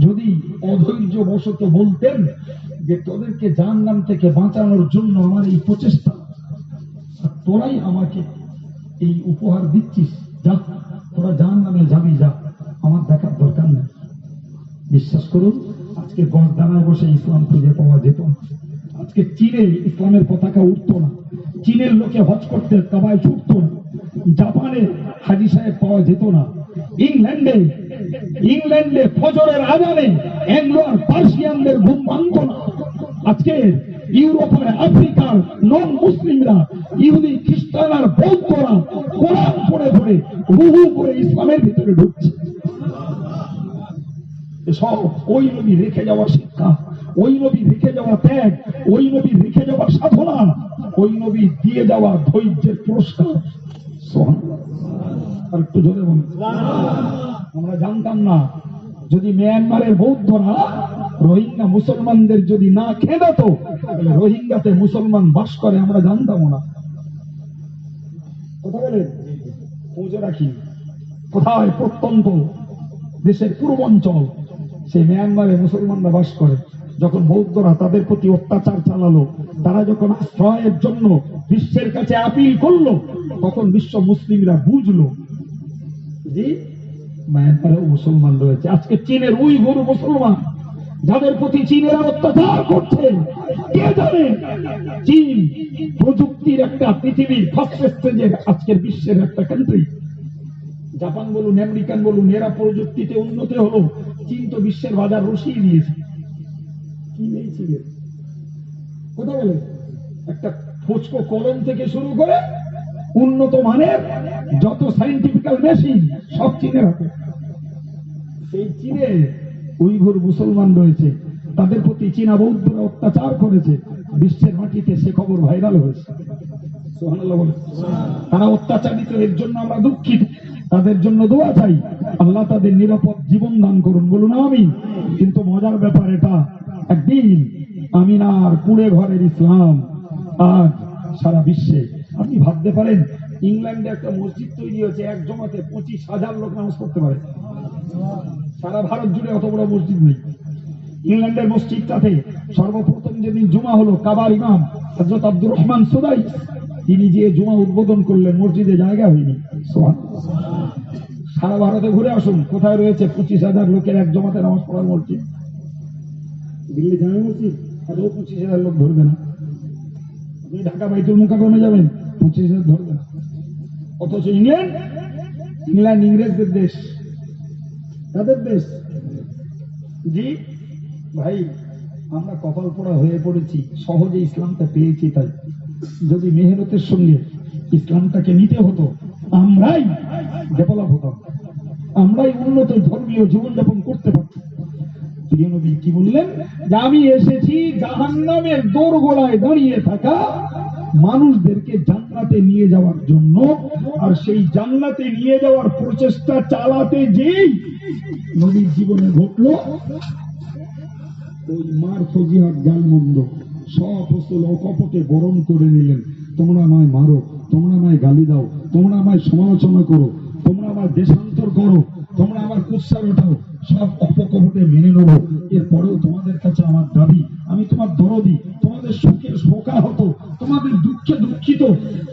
যদি অধৈর্য বশত বলতেন যে তোদেরকে জাহান্নাম থেকে বাঁচানোর জন্য আমার এই প্রচেষ্টা, তোরাই আমাকে এই উপহার দিচ্ছিস, যা তোরা জাহান্নামে যাবি, যা, আমার দেখার দরকার নেই। বিশ্বাস করুন, আজকে গজদানায় বসে ইসলাম খুঁজে পাওয়া যেত না, আজকে চীনে ইসলামের পতাকা উঠতো না, চীনের লোকে হজ করতে কাবায় ছুটতো না, জাপানে হাজি সাহেব পাওয়া যেত না, ইংল্যান্ডে ফজরের আজানে অ্যাংলো আর পার্সিয়ানদের ঘুম ভাঙত না। আজকে ইউরোপের, আফ্রিকার নন মুসলিমরা, ইহুদি, খ্রিস্টান আর বৌদ্ধরা কোরআন পড়ে পড়ে রুহু করে ইসলামের ভিতরে ঢুকছে। সব ওই নবী রেখে যাওয়া শিক্ষা, ওই নবী রেখে যাওয়া ত্যাগ, ওই নবী রেখে যাওয়া সাধনা, ওই নবী দিয়ে যাওয়া ধৈর্যের পুরস্কার। আর একটু জোরে বলুন। আমরা জানতাম না, যদি মিয়ানমারের বৌদ্ধরা রোহিঙ্গা মুসলমানদের যদি না খেদাতো তাহলে রোহিঙ্গাতে মুসলমান বাস করে, আমরা জানতাম না। কথা বলে পৌঁছে রাখি, কোথায় প্রত্যন্ত দেশের পূর্বাঞ্চল, সেই মিয়ানমারে মুসলমানরা বাস করে। যখন বৌদ্ধরা তাদের প্রতি অত্যাচার চালালো, তারা যখন আশ্রয়ের জন্য বিশ্বের কাছে আপিল করলো, তখন বিশ্ব মুসলিমরা বুঝলো যে মায়ানমারেও মুসলমান রয়েছে। আজকে চীনের উইঘুর মুসলমান, যাদের প্রতি চীনেরা অত্যাচার করছে, কে জানে চীন প্রযুক্তির একটা পৃথিবীর ফার্স্ট স্টেজের আজকের বিশ্বের একটা কান্ট্রি। জাপান বলুন, আমেরিকান বলুন, এরা প্রযুক্তিতে উন্নত হলো, চীন তো বিশ্বের বাজার রসিয়ে দিয়েছে। কি নেই চীনের? কথা বলে, একটা ফুচকো কলম থেকে শুরু করে উন্নত মানের যত সাইন্টিফিক্যাল মেশিন সব চীনের হাতে। সেই চীনে উইঘুর মুসলমান রয়েছে, তাদের প্রতি চীনা বৌদ্ধরা অত্যাচার করেছে, বিশ্বের মাটিতে সে খবর ভাইরাল হয়েছে। সুবহানাল্লাহ বলে। তারা অত্যাচারিত, এর জন্য আমরা দুঃখিত, তাদের জন্য দোয়া চাই, আল্লাহ তাদের নিরাপদ জীবন দান করুন, বলুন আমিন। কিন্তু মজার ব্যাপার এটা, একদিন আমিনার কুড়ে ঘরের ইসলাম আজ সারা বিশ্বে। আপনি ভাবতে পারেন, ইংল্যান্ডে একটা মসজিদ তৈরি হয়েছে, এক জমাতে 25,000 লোক নামাজ পড়তে পারে। সারা ভারত জুড়ে অত বড় মসজিদ নেই। ইংল্যান্ডের মসজিদটাতে সর্বপ্রথম যেদিন জুমা হলো, কাবার ইমাম হযরত আব্দুর রহমান সুদাই তিনি যে জুমা উদ্বোধন করলেন, মসজিদে জায়গা হয়নি। সারা ভারতে ঘুরে আসুন, কোথায় রয়েছে 25,000 লোকের এক জমাতে নামাজ পড়ার মসজিদ? দিল্লি জামে মসজিদ, তাতেও 25,000 লোক ধরবে না। আপনি ঢাকা বাইতুল মুকাররমে যাবেন, 25,000 ধরবে না। অথচ ইংল্যান্ড ইংরেজদের দেশ, তাদের দেশ। জি ভাই, আমরা কপাল পোড়া হয়ে পড়েছি, সহজে ইসলামটা পেয়েছি। তাই যদি মেহনতের সঙ্গে ইসলামটাকে নিতে হতো, আমরাই ডেভেলপ হতাম, আমরাই উন্নত ধর্মীয় জীবনযাপন করতে পারতাম। প্রিয় নবী কি বললেন? যে আমি এসেছি জাহান্নামের দোরগোড়ায় দাঁড়িয়ে থাকা মানুষদেরকে জান্নাতে নিয়ে যাওয়ার জন্য। আর সেই জান্নাতে নিয়ে যাওয়ার প্রচেষ্টা চালাতে যেই নবীর জীবনে ঘটলো, ওই মার ফজিহাত গালমন্দ সব ফসল অকপটে বরণ করে নিলেন। তোমরা আমায় মারো, তোমরা আমায় গালি দাও, তোমরা আমায় সমালোচনা করো, তোমরা আমার দেশান্তর করো, তোমরা আমার কুৎসার ওঠাও, সব অপকপটে মেনে নেবো। এরপরেও তোমাদের কাছে আমার দাবি, আমি তোমার দরদি, তোমাদের সুখে শোকাহত, তোমাদের দুঃখে দুঃখিত,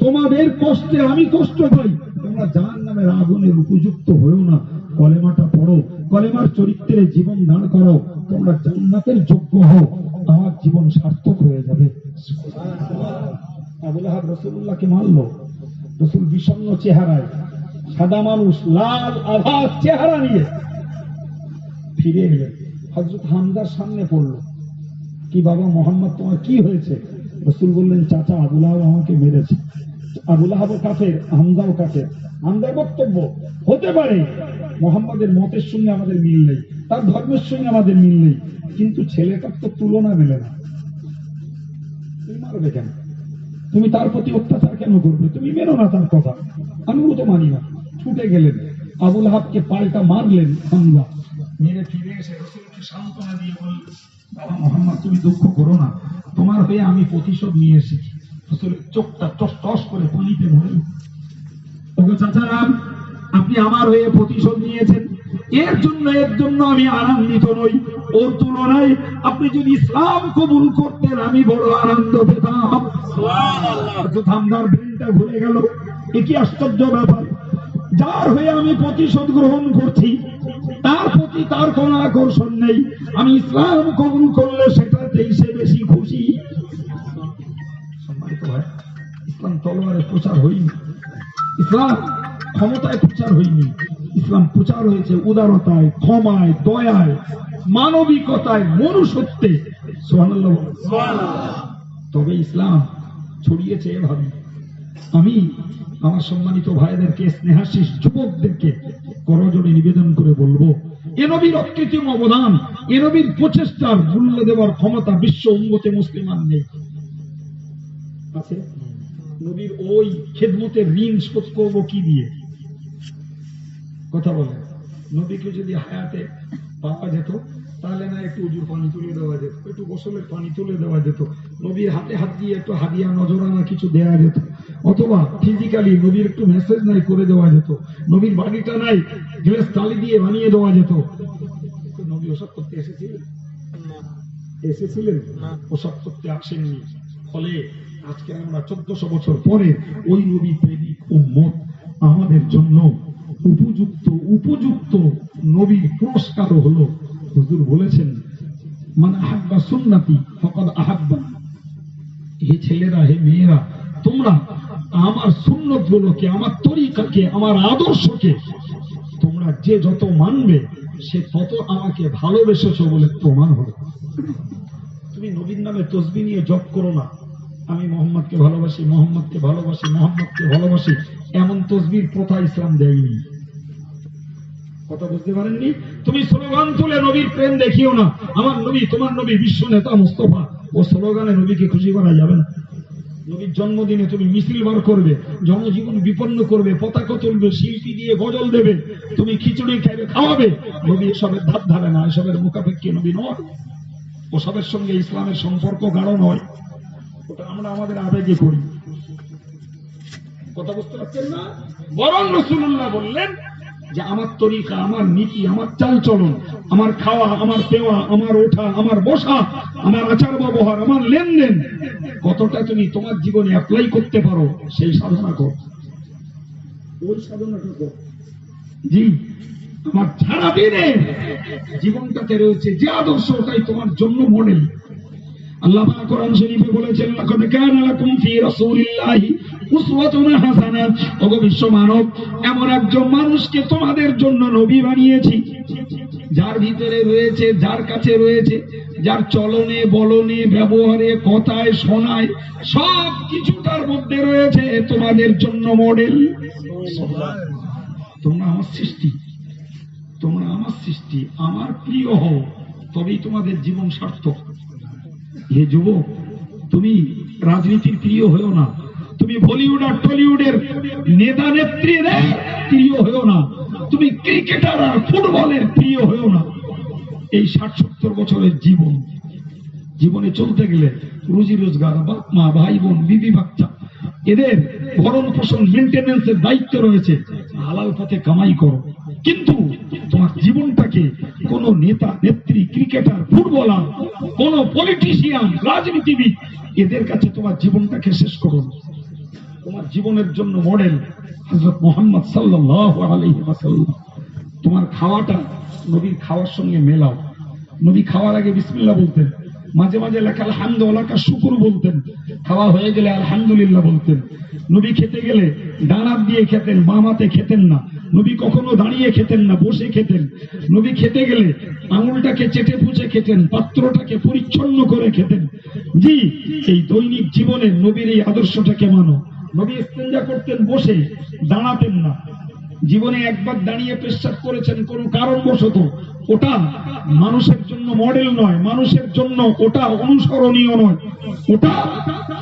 তোমাদের কষ্টে আমি কষ্ট পাই। তোমরা জাহান্নামের আগুনের উপযুক্ত হয়েও না, কলেমাটা পড়ো, কলেমার চরিত্রে জীবন দান করো, তোমরা জান্নাতের যোগ্য হও, আমার জীবন সার্থক হয়ে যাবে। আবু লাহাব রাসূলুল্লাহকে মারলো। রাসূল বিষণ্ণ চেহারায়, সাদা মানুষ, লাল আভাস চেহারা নিয়ে ফিরে এলেন। হযরত হামজার সামনে পড়লো, কি বাবা মোহাম্মদ, তোমার কি হয়েছে? রাসূল বললেন, চাচা আবু লাহাব আমাকে মেরেছে। আবু লাহাব কাফের, হামজাও কাফের। হামজার বক্তব্য হতে পারে মোহাম্মদের মতের সঙ্গে আমাদের মিল নেই, তার ধর্মের সঙ্গে আমাদের মিল নেই, কিন্তু ছেলেটার তো তুলনা মেলে না। তুমি মারবে কেন? তুমি তার প্রতি অত্যাচার কেন করবে? তুমি মেনো না তার কথা, আমিও তো মানি না। ছুটে গেলেন, আবু লাহাবকে পাল্টা মারলেন হামজা। মেরে ফিরে এসে রাসূলকে সান্ত্বনা দিয়ে বললেন, বাবা মোহাম্মদ তুমি দুঃখ করো না, তোমার হয়ে আমি প্রতিশোধ নিয়ে এসেছি। রাসূলের চোখটা টস টস করে পানিতে ভরে উঠল। ওগো চাচারা, আপনি আমার হয়ে প্রতিশোধ নিয়েছেন, এর জন্য আমি আনন্দিত নই। ওর তুলনায় আপনি যদি ইসলাম কবুল করতেন আমি বড় আনন্দ পেতাম। হামজার ব্রেনটা ঘুরে গেল, এ কি আশ্চর্য ব্যাপার! যার হয়ে আমি প্রতিশোধ গ্রহণ করছি তার প্রতি তার কোন আকর্ষণ নেই, আমি ইসলাম কবুল করলে সেটাতেই সে বেশি খুশি। সম্মানিত ভাই, ইসলাম তলোয়ারে প্রচার হয়নি, ইসলাম ক্ষমতায় প্রচার হয়নি, ইসলাম প্রচার হয়েছে উদারতায়, ক্ষমায়, দয়ায়, মানবিকতায়, মনুষ্যত্বে। সুবহানাল্লাহ। তবে ইসলাম ছড়িয়েছে এভাবে। আমি আমার সম্মানিত ভাইদেরকে, স্নেহাশিস যুবকদেরকে করজোড়ে নিবেদন করে বলবো, এ নবীর অকৃত্রিম অবদান, এ নবীর প্রচেষ্টার মূল্য দেওয়ার ক্ষমতা বিশ্ব উম্মতে মুসলিমান নেই। আছে? নবীর ওই খেদমতের ঋণ শোধ করবো কি দিয়ে? কথা বলে, নবীকে যদি হায়াতে পাওয়া যেত তাহলে না একটু উজুর পানি তুলে দেওয়া যেত, একটু গোসলের পানি তুলে দেওয়া যেত, নবীর হাতে হাত দিয়ে একটু হাদিয়া নজরানা কিছু দেওয়া যেত, অথবা ফিজিক্যালি নবীর একটু মেসেজ নাই করে দেওয়া যেত, নবীর বাড়িটা নাই গ্লাস তালি দিয়ে বানিয়ে দেওয়া যেত। নবী ওসব করতে এসেছিলেন? ওসব করতে আসেননি। ফলে আজকে আমরা 1400 বছর পরে ওই নবী প্রেমিক উম্মত আমাদের জন্য উপযুক্ত নবীর পুরস্কার হলো, হুজুর বলেছেন, মান আহাব্বা সুন্নতি ফাকাদ আহাব্বানি। হে ছেলেরা, হে মেয়েরা, তোমরা আমার সুন্নত গুলোকে, আমার তরিকাকে, আমার আদর্শকে তোমরা যে যত মানবে সে তত আমাকে ভালোবেসেছো বলে প্রমাণ হবে। তুমি নবীর নামে তসবিহ নিয়ে জপ করো না, আমি মোহাম্মদকে ভালোবাসি, মোহাম্মদকে ভালোবাসি, মোহাম্মদকে ভালোবাসি, এমন তসবির প্রথা ইসলাম দেয়নি। কথা বুঝতে পারেননি? তুমি স্লোগান তুলে নবীর প্রেম দেখিও না, আমার নবী, তোমার নবী বিশ্ব নেতা মুস্তাফা, ও স্লোগানে নবীকে খুশি করা যাবে না। নবীর জন্মদিনে তুমি মিছিল বার করবে, জনজীবন বিপন্ন করবে, পতাকা তুলবে, শিল্পী দিয়ে গজল দেবে, তুমি খিচুড়ি খাওয়াবে, নবী এসবের ধার ধারে না, এসবের মুখাপেক্ষী নবী নয়, ওসবের সঙ্গে ইসলামের সম্পর্ক গাঢ় নয়, ওটা আমরা আমাদের আবেগে করি। কথা বুঝতে পারছেন না? বরং রাসূলুল্লাহ বললেন যে আমার তরিকা, আমার নীতি, আমার চালচলন, আমার খাওয়া, আমার পেওয়া, আমার ওঠা, আমার বসা, আমার আচার ব্যবহার, আমার লেনদেন কতটা তুমি তোমার জীবনে অ্যাপ্লাই করতে পারো সেই সাধনা কর, ওই সাধনাটা কর। জি, আমার সারা দিনের জীবনটাতে রয়েছে যে আদর্শ, ওটাই তোমার জন্য মডেল। আল্লাহ পাক কোরআন শরীফে বলেছেন, লাকাদ কানা লাকুম ফি রাসূলিল্লাহি উসওয়াতুন হাসানাহ। ওগো বিশ্ব মানব, এমন একজন মানুষকে তোমাদের জন্য নবী বানিয়েছি যার ভিতরে রয়েছে, যার কাছে রয়েছে, যার চলনে বলনে ব্যবহারে কথায় শোনায় সব কিছুটার মধ্যে রয়েছে তোমাদের জন্য মডেল। তোমরা আমার সৃষ্টি, তোমরা আমার সৃষ্টি, আমার প্রিয় হও, তবেই তোমাদের জীবন সার্থক। হে যুবক, তুমি রাজনীতির প্রিয় হয়েও না, তুমি বলিউড আর টলিউডের নেতা নেত্রীদের প্রিয় হয়েও না, তুমি ক্রিকেটার আর ফুটবলের প্রিয় হয়েও না। এই 60-70 বছরের জীবনে চলতে গেলে রুজি রোজগার, বাপ মা, ভাই বোন, বিবি বাচ্চা, এদের ভরণ পোষণ মেনটেন্যান্সের দায়িত্ব রয়েছে। হালাল পথে কামাই করো, কিন্তু তোমার জীবনটাকে কোন নেতা নেত্রী, ক্রিকেটার, ফুটবলার, কোন পলিটিশিয়ান, রাজনীতিবিদ এদের কাছে তোমার জীবনটাকে শেষ করো না। তোমার জীবনের জন্য মডেল হযরত মুহাম্মদ সাল্লাল্লাহু আলাইহি ওয়াসাল্লাম। তোমার খাওয়াটা নবীর খাওয়ার সঙ্গে মেলাও। নবী খাওয়ার আগে বিসমিল্লাহ বলতেন, মাঝে মাঝে লাকাল হামদু ওয়া লাকাশ শুকর বলতেন, খাওয়া হয়ে গেলে আলহামদুলিল্লাহ বলতেন। নবী খেতে গেলে ডান হাত দিয়ে খেতেন, বাম হাতে খেতেন না। নবী কখনো দাঁড়িয়ে খেতেন না, বসে খেতেন। নবী খেতে গেলে আঙুলটাকে চেটে পুচে খেতেন, পাত্রটাকে পরিচ্ছন্ন করে খেতেন। জি, এই দৈনিক জীবনে নবীর এই আদর্শটাকে মানো। নবী ইস্তেঞ্জা করতেন বসে, দাঁড়াতেন না। জীবনে একবার দাঁড়িয়ে পেশাব করেছেন কোন কারণবশত, ওটা মানুষের জন্য মডেল নয়, মানুষের জন্য ওটা অনুসরণীয় নয়, ওটা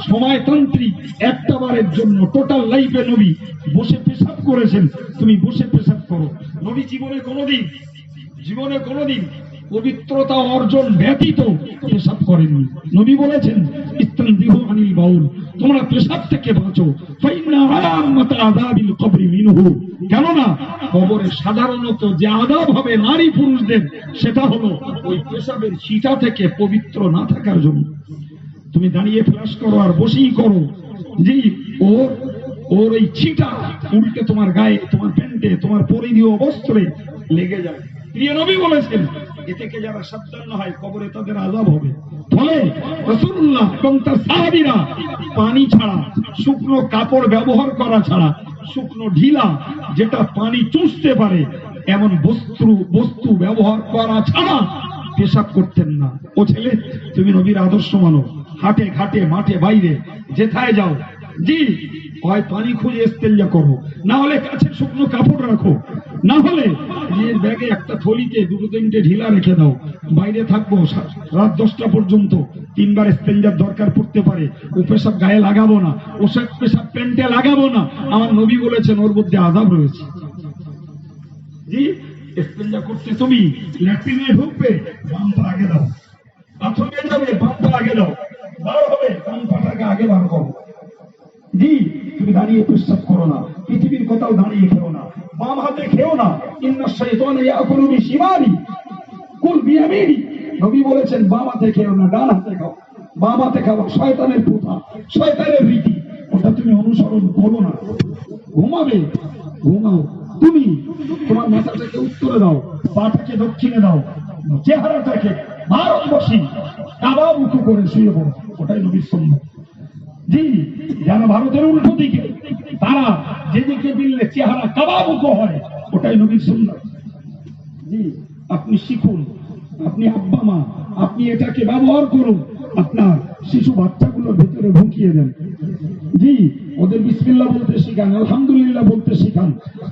সময়তান্ত্রিক একটা বারের জন্য। টোটাল লাইফে নবী বসে পেশাব করেছেন, তুমি বসে পেশাব করো। নবী জীবনে কোনোদিন পবিত্রতা অর্জন ব্যতীত পেশাব করেননি। নবী বলেছেন ইস্তানজিহু আনিল বাউল, তোমরা পেশাব থেকে বাঁচো, ফাইন্না আম্মাতা আযাবিল কবরি মিনহু, কেননা কবরে সাধারণত যে আযাব হবে নারী পুরুষদের, সেটা হলো ওই পেশাবের ছিটা থেকে পবিত্র না থাকার জন্য। তুমি দাঁড়িয়ে ফ্লাশ করো আর বসেই করো, জি, ওর এই ছিটা উল্টে তোমার গায়ে, তোমার প্যান্টে, তোমার পরিধেয় বস্ত্রে লেগে যায়। প্রিয় নবী বলেছেন এ থেকে যারা সাবধান হয় কবরে তাদের আযাব হবে। ফলে রাসূলুল্লাহ এবং তার সাহাবীরা পানি ছাড়া, শুকনো কাপড় ব্যবহার করা ছাড়া, শুকনো ঢিলা যেটা পানি চুষতে পারে এমন বস্তু ব্যবহার করা ছাড়া পেশাব করতেন না। ও ছেলে, তুমি নবীর আদর্শ মানো। হাটে ঘাটে মাঠে বাইরে যেথায় যাও, জি, হয় পানি খুঁজে ইস্তেঞ্জা করো, না হলে কাছে শুকনো কাপড় রাখো, না হলে নিজের ব্যাগে একটা থলিতে 2-3টে ঢিলা রেখে দাও। বাইরে থাকবো রাত 10টা পর্যন্ত, 3বার ইস্তেঞ্জার দরকার পড়তে পারে। ও পেশাব গায়ে লাগাবো না, ও পেশাব প্যান্টে লাগাবো না। আমার নবী বলেছেন ওর মধ্যে আযাব রয়েছে। জি, ইস্তেঞ্জা করতে তুমি ল্যাট্রিনে ঢুকবে, বাম পা আগে দাও, বাথরুমে যাবে, বাম পা আগে দাও, বার হবে বাম পাটাকে আগে বার করো। জি, তুমি দাঁড়িয়ে পেশাব করো না, পৃথিবীর কোথাও দাঁড়িয়ে খেও না, বাম হাতে খেও না। ইন্নাশ শাইতানা ইয়াকুলু বিশিমালি কুল বিয়ামিনি, নবী বলেছেন বাম হাতে খেও না, ডান হাতে খাও। বাম হাতে খাওয়া শয়তানের প্রথা, শয়তানের রীতি, ওটা তুমি অনুসরণ করো না। ঘুমাও, তুমি তোমার মাথাটাকে উত্তরে দাও, পাটাকে দক্ষিণে দাও, চেহারাটাকে ভারতবর্ষী কাবা মুখো করে শুয়ে পড়ো, ওটাই নবীর সুন্নাত। জি, যারা ভারতের উল্টো দিকে, তারা যেদিকে দিলে চেহারা কাবামুখো হয়, ওটাই নবীর সুন্নাত। জি, আপনি শিখুন, আপনি আব্বা মা, আপনি এটাকে ব্যবহার করুন, আপনার শিশু বাচ্চাগুলোর ভেতরে ঢুকিয়ে দেন। জি, ওদের বিসমিল্লাহ বলতে শিখান, আলহামদুলিল্লাহ বলতে শিখান,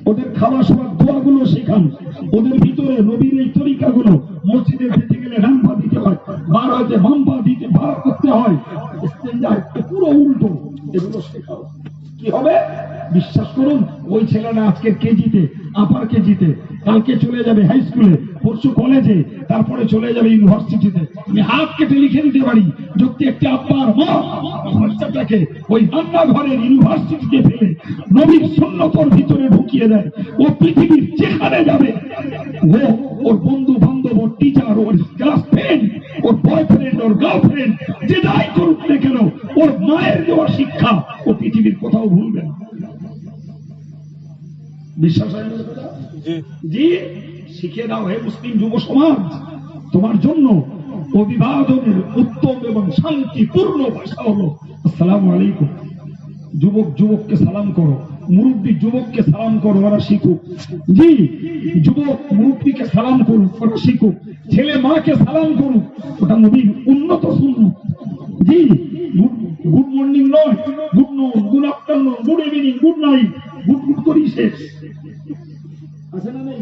ওদের খাওয়া শোয়ার দোয়াগুলো শিখান, ওদের ভিতরে নবীর এই তরিকাগুলো, মসজিদে যেতে গেলে ডান পা দিতে হয়, বার হতে বাম পা দিতে বার করতে হয়, ইস্তেঞ্জা পুরো উল্টো, এগুলো শেখাও। কি হবে? বিশ্বাস করুন, ওই ছেলেটা আজকে কেজিতে, আপার কেজিতে, কালকে চলে যাবে হাই স্কুলে, পরশু কলেজে, তারপরে চলে যাবে ইউনিভার্সিটিতে। আমি হাত কেটে লিখে দিতে পারি, যদি একটি আব্বার মা বাচ্চাটাকে ওই রান্নাঘরের ইউনিভার্সিটিতে ফেলে নবীর সুন্নতের ভিতরে ঢুকিয়ে দেয়, ও পৃথিবীর যেখানে যাবে, ওর বন্ধু বান্ধব, ওর টিচার, ওর ক্লাস ফ্রেন্ড, ওর বয়ফ্রেন্ড, ওর গার্লফ্রেন্ড, যে যাই করুক না কেন, ওর মায়ের দেওয়া শিক্ষা ও পৃথিবীর কোথাও ভুলবে না। বিশ্বাস হয় না? জি, শিখে দাও হে মুসলিম যুব সমাজ, তোমার জন্য অভিবাদনের উত্তম এবং শান্তিপূর্ণ ভাষা হলো আসসালামু আলাইকুম। যুবককে সালাম করো। মুরব্বী যুবককে সালাম করো, ওরা শিখুক। জি, যুবক মুরব্বীকে সালাম করুক, ওরা শিখুক। ছেলে মাকে সালাম করুক, ওটা নবীর উন্নত সুন্নাত। জি, গুড মর্নিং নয়, গুড নুন, good afternoon, good evening, good night, good good করি শেষ। আছে না নেই?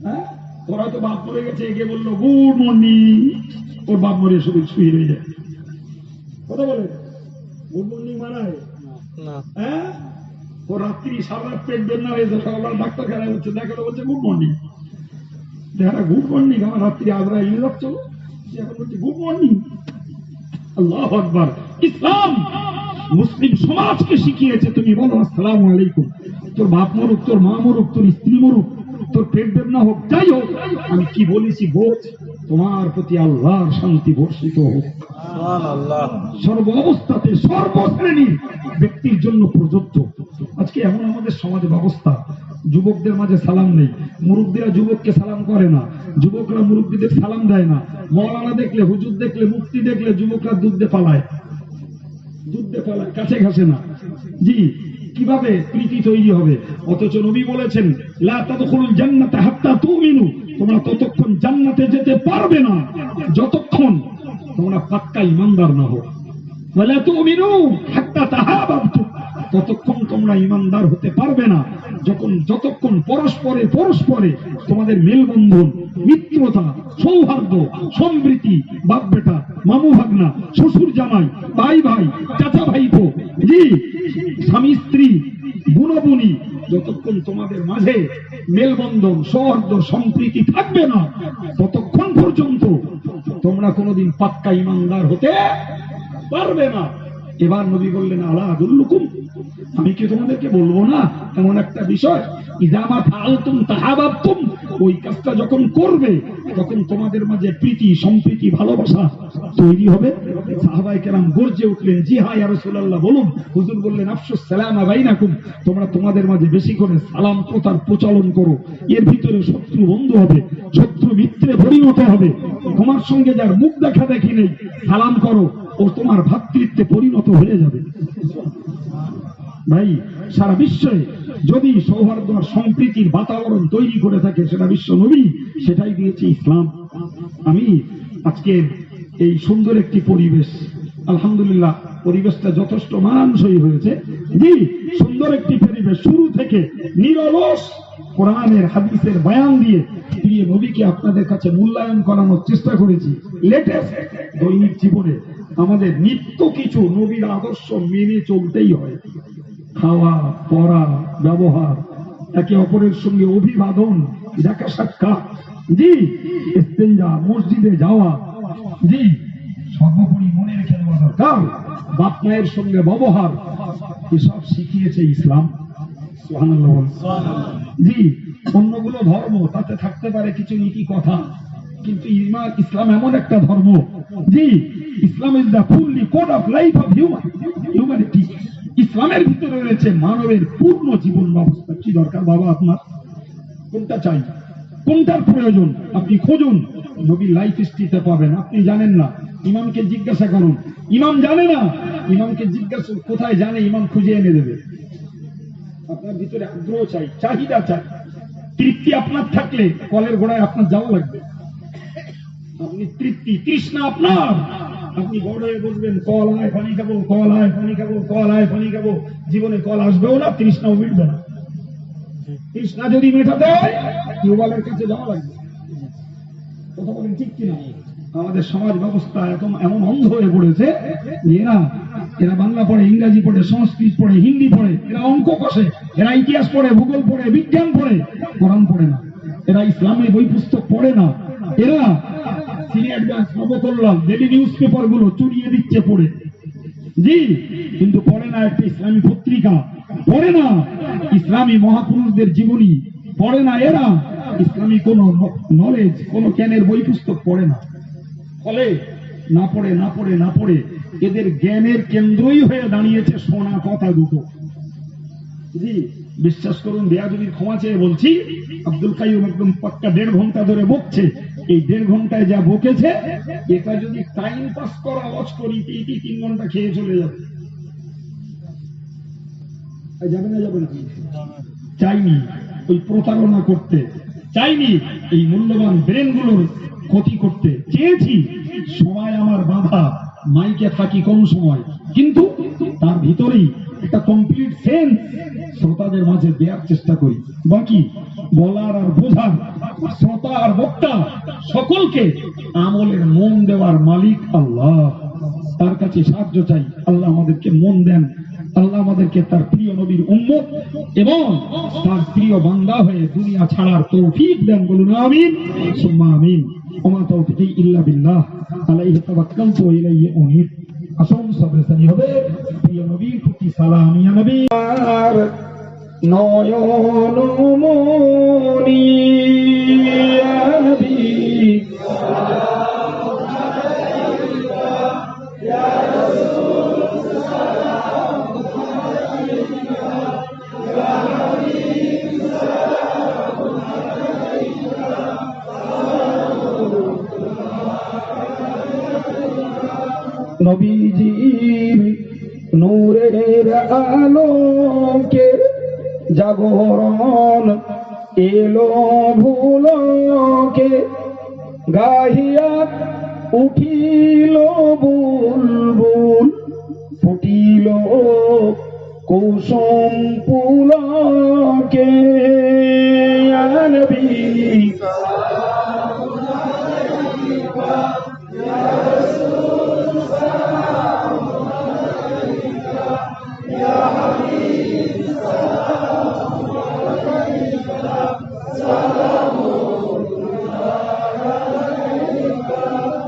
হ্যাঁ, ওরা তো বাপ মরে গেছে, এগিয়ে বললো গুড মর্নিং, ওর বাপ মরে শুয়ে রয়ে যায়। কথা বলে গুড মর্নিং মানায় না। হ্যাঁ, ও রাত্রি সারা রাত পেট বেদনা হয়েছে, সকালবেলা ডাক্তার খারাপ হচ্ছে, দেখালো বলছে গুড মর্নিং। দেখা গুড মর্নিং, আমার রাত্রি আজরা ইয়ে যাচ্ছ, এখন বলছে গুড মর্নিং। আল্লাহু আকবার। ইসলাম মুসলিম সমাজকে শিখিয়েছে, তুমি বলো আসসালামু আলাইকুম। তোর বাপ মরুক, তোর মা মরুক, তোর স্ত্রী মরুক, তোর পেট বেদনা হোক, যাই হোক, আমি কি বলেছি বোঝ, তোমার প্রতি আল্লাহর শান্তি বর্ষিত হোক। সুবহানাল্লাহ। সর্ব অবস্থাতে সর্বশ্রেণীর ব্যক্তির জন্য প্রযোজ্য। আজকে এমন আমাদের সমাজে ব্যবস্থা, যুবকদের মাঝে সালাম নেই, মুরব্বীরা যুবককে সালাম করে না, যুবকরা মুরব্বীদের সালাম দেয় না, মওলানা দেখলে, হুজুর দেখলে, মুফতি দেখলে যুবকরা দুধে পালায়, কাছে ঘাসে না। জি, কিভাবে প্রীতি তৈরি হবে? অথচ নবী বলেছেন লা তাদখুলুল জান্নাতা হাত্তা তুমিনু, তোমরা ততক্ষণ জান্নাতে যেতে পারবে না যতক্ষণ তোমরা পাক্কা ঈমানদার না হও। ওয়ালা তুমিনু হাত্তা তাহাবাবতুম, ততক্ষণ তোমরা ঈমানদার হতে পারবে না যতক্ষণ পরস্পরে তোমাদের মেলবন্ধন, মিত্রতা, সৌহার্দ্য, সম্প্রীতি, বাপ বেটা, মামু ভাগনা, শ্বশুর জামাই, ভাই ভাই, চাচা ভাইপো, জি, স্বামী স্ত্রী, বুনবুনি, যতক্ষণ তোমাদের মাঝে মেলবন্ধন, সৌহার্দ্য, সম্প্রীতি থাকবে না, ততক্ষণ পর্যন্ত তোমরা কোনোদিন পাক্কা ঈমানদার হতে পারবে না। এবার নবী বললেন আলা আদুল্লুকুম, আমি কি তোমাদেরকে বলবো না এমন একটা বিষয়, ইযা মা ফাআলতুম তাহাবাবতুম, ওই কাজটা যখন করবে তখন তোমাদের মাঝে প্রীতি, সম্প্রীতি, ভালোবাসা তৈরি হবে। সাহাবায়ে কেরাম গর্জে উঠলেন, জি হ্যাঁ ইয়া রাসূলুল্লাহ, বলুন। হুজুর বললেন আফশুস সালামা বাইনাকুম, তোমরা তোমাদের মাঝে বেশি করে সালাম প্রচার প্রচলন করো। এর ভিতরে শত্রু বন্ধু হবে, শত্রু মিত্রে পরিণত হবে। তোমার সঙ্গে যার মুখ দেখা দেখি নেই, সালাম করো, ও তোমার ভ্রাতৃত্বে পরিণত হয়ে যাবে। ভাই, সারা বিশ্বে যদি সৌহার্দ্য আর সম্প্রীতির বাতাবরণ তৈরি করে থাকে সেটা বিশ্ব নবী, সেটাই দিয়েছে ইসলাম। আমি আজকে এই সুন্দর একটি পরিবেশ, আলহামদুলিল্লাহ পরিবেশটা যথেষ্ট মানানসই হয়েছে। জি, সুন্দর একটি পরিবেশ, শুরু থেকে নিরলস কোরআনের হাদিসের বয়ান দিয়ে প্রিয় নবীকে আপনাদের কাছে মূল্যায়ন করানোর চেষ্টা করেছি। লেটেস্ট দৈনিক জীবনে আমাদের নিত্য কিছু নবীর আদর্শ মেনে চলতেই হয়। খাওয়া, পড়া, ব্যবহার, একে অপরের সঙ্গে অভিবাদন, দেখা সাক্ষাৎ, জি, ইস্তেঞ্জা, মসজিদে যাওয়া, জি, সর্বোপরি মনে রেখে দেওয়া দরকার বাপ মায়ের সঙ্গে ব্যবহার, এসব শিখিয়েছে ইসলাম। সুবহানাল্লাহ। জি, অন্যগুলো ধর্ম তাতে থাকতে পারে কিছু নীতি কথা, কিন্তু ইসলাম এমন একটা ধর্ম, জি, Islam is the fully code of life of humanity. ইসলামের ভিতরে রয়েছে মানবের পূর্ণ জীবন ব্যবস্থা। কি দরকার বাবা আপনার? কোনটা চাই, কোনটার প্রয়োজন আপনি খুঁজুন, নবী লাইফ হিস্ট্রিতে পাবেন। আপনি জানেন না, ইমামকে জিজ্ঞাসা করুন, ইমাম জানে না, ইমামকে জিজ্ঞাসা, কোথায় জানে, ইমাম খুঁজে এনে দেবে। আপনার ভিতরে আগ্রহ চাই, চাহিদা চাই, তৃপ্তি আপনার থাকলে কলের গোড়ায় আপনার যাওয়া লাগবে। আপনি তৃপ্তি, তৃষ্ণা আপনার, আপনি বড় হয়ে বলবেন কল আয় পানি খাবো, কল আয় পানি খাবো, কল আয় পানি খাবো, জীবনে কল আসবেও না, তৃষ্ণাও মিটবে না। তৃষ্ণা যদি মেটাতে হয় টিউবওয়েলের কাছে যাওয়া লাগবে। কথা বলেন ঠিক কিনা? আমাদের সমাজ ব্যবস্থা এমন অন্ধ হয়ে পড়েছে, এরা বাংলা পড়ে, ইংরাজি পড়ে, সংস্কৃত পড়ে, হিন্দি পড়ে, এরা অঙ্ক কষে, এরা ইতিহাস পড়ে, ভূগোল পড়ে, বিজ্ঞান পড়ে, কোরআন পড়ে না, এরা ইসলামের বই পুস্তক পড়ে না, এরা senior bank, Nabakalyan, daily news paper গুলো চুরিয়ে দিচ্ছে পড়ে, জি, কিন্তু পড়ে না একটা ইসলামী পত্রিকা, পড়ে না ইসলামী মহাপুরুষদের জীবনী, পড়ে না এরা ইসলামী কোন নলেজ, কোন জ্ঞানের বই পুস্তক পড়ে না। ফলে না পড়ে এদের জ্ঞানের কেন্দ্রই হয়ে দাঁড়িয়েছে শোনা কথা দুটো। জি, বিশ্বাস করুন, বেয়াদবির ক্ষমা চেয়ে বলছি, আব্দুল কাইয়ুম একদম পাক্কা 1.5 ঘন্টা ধরে বকছে। এই 1.5 ঘন্টায় যা বকেছে, এটা যদি টাইম পাস করা ওয়াজ করি 3 ঘন্টা খেয়ে চলে যাবে। যাবে না যাবে না? যাবে। চাইনি ওই প্রতারণা করতে, চাইনি এই মূল্যবান ব্রেনগুলোর ক্ষতি করতে, চেয়েছি সময় আমার বাধা, মাইকে থাকি কম সময়, কিন্তু তার ভিতরেই একটা কমপ্লিট সেন্স শ্রোতাদের মাঝে দেওয়ার চেষ্টা করি। বাকি বলার আর বোঝার, শ্রোতা আর বক্তা সকলকে আমলের মন দেওয়ার মালিক আল্লাহ, তার কাছে সাহায্য চাই। আল্লাহ আমাদেরকে মন দেন, আল্লাহ আমাদেরকে তার প্রিয় নবীর উম্মত এবং তার প্রিয় বান্দা হয়ে দুনিয়া ছাড়ার তৌফিক দেন, বলুন আমিন সুম্মা আমিন। ওমা তাওফীকি ইল্লা বিল্লাহ, আলাইহি তাওয়াক্কালতু ওয়া ইলাইহি উনীব। আসুন সবরেসানি হবে প্রিয় নবীর প্রতি সালাম। ইয়া নবী আর নয়ন মনি, ইয়া নবী নবীজির নূরের আলোকে জাগরণ এলো ভুলকে, গাহিয়া উঠিল বুলবুল, ফুটিল কুসুম পুলকে। ইয়া নবী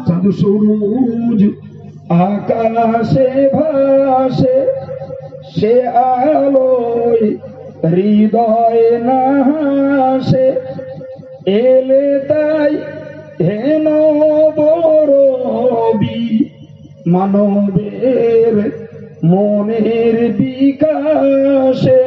চাঁদ সূরজ আকাশে ভাসে, সে আলোয় হৃদয় না হাসে, এলে তাই হেন বরবি মানবের মনের বিকাশে।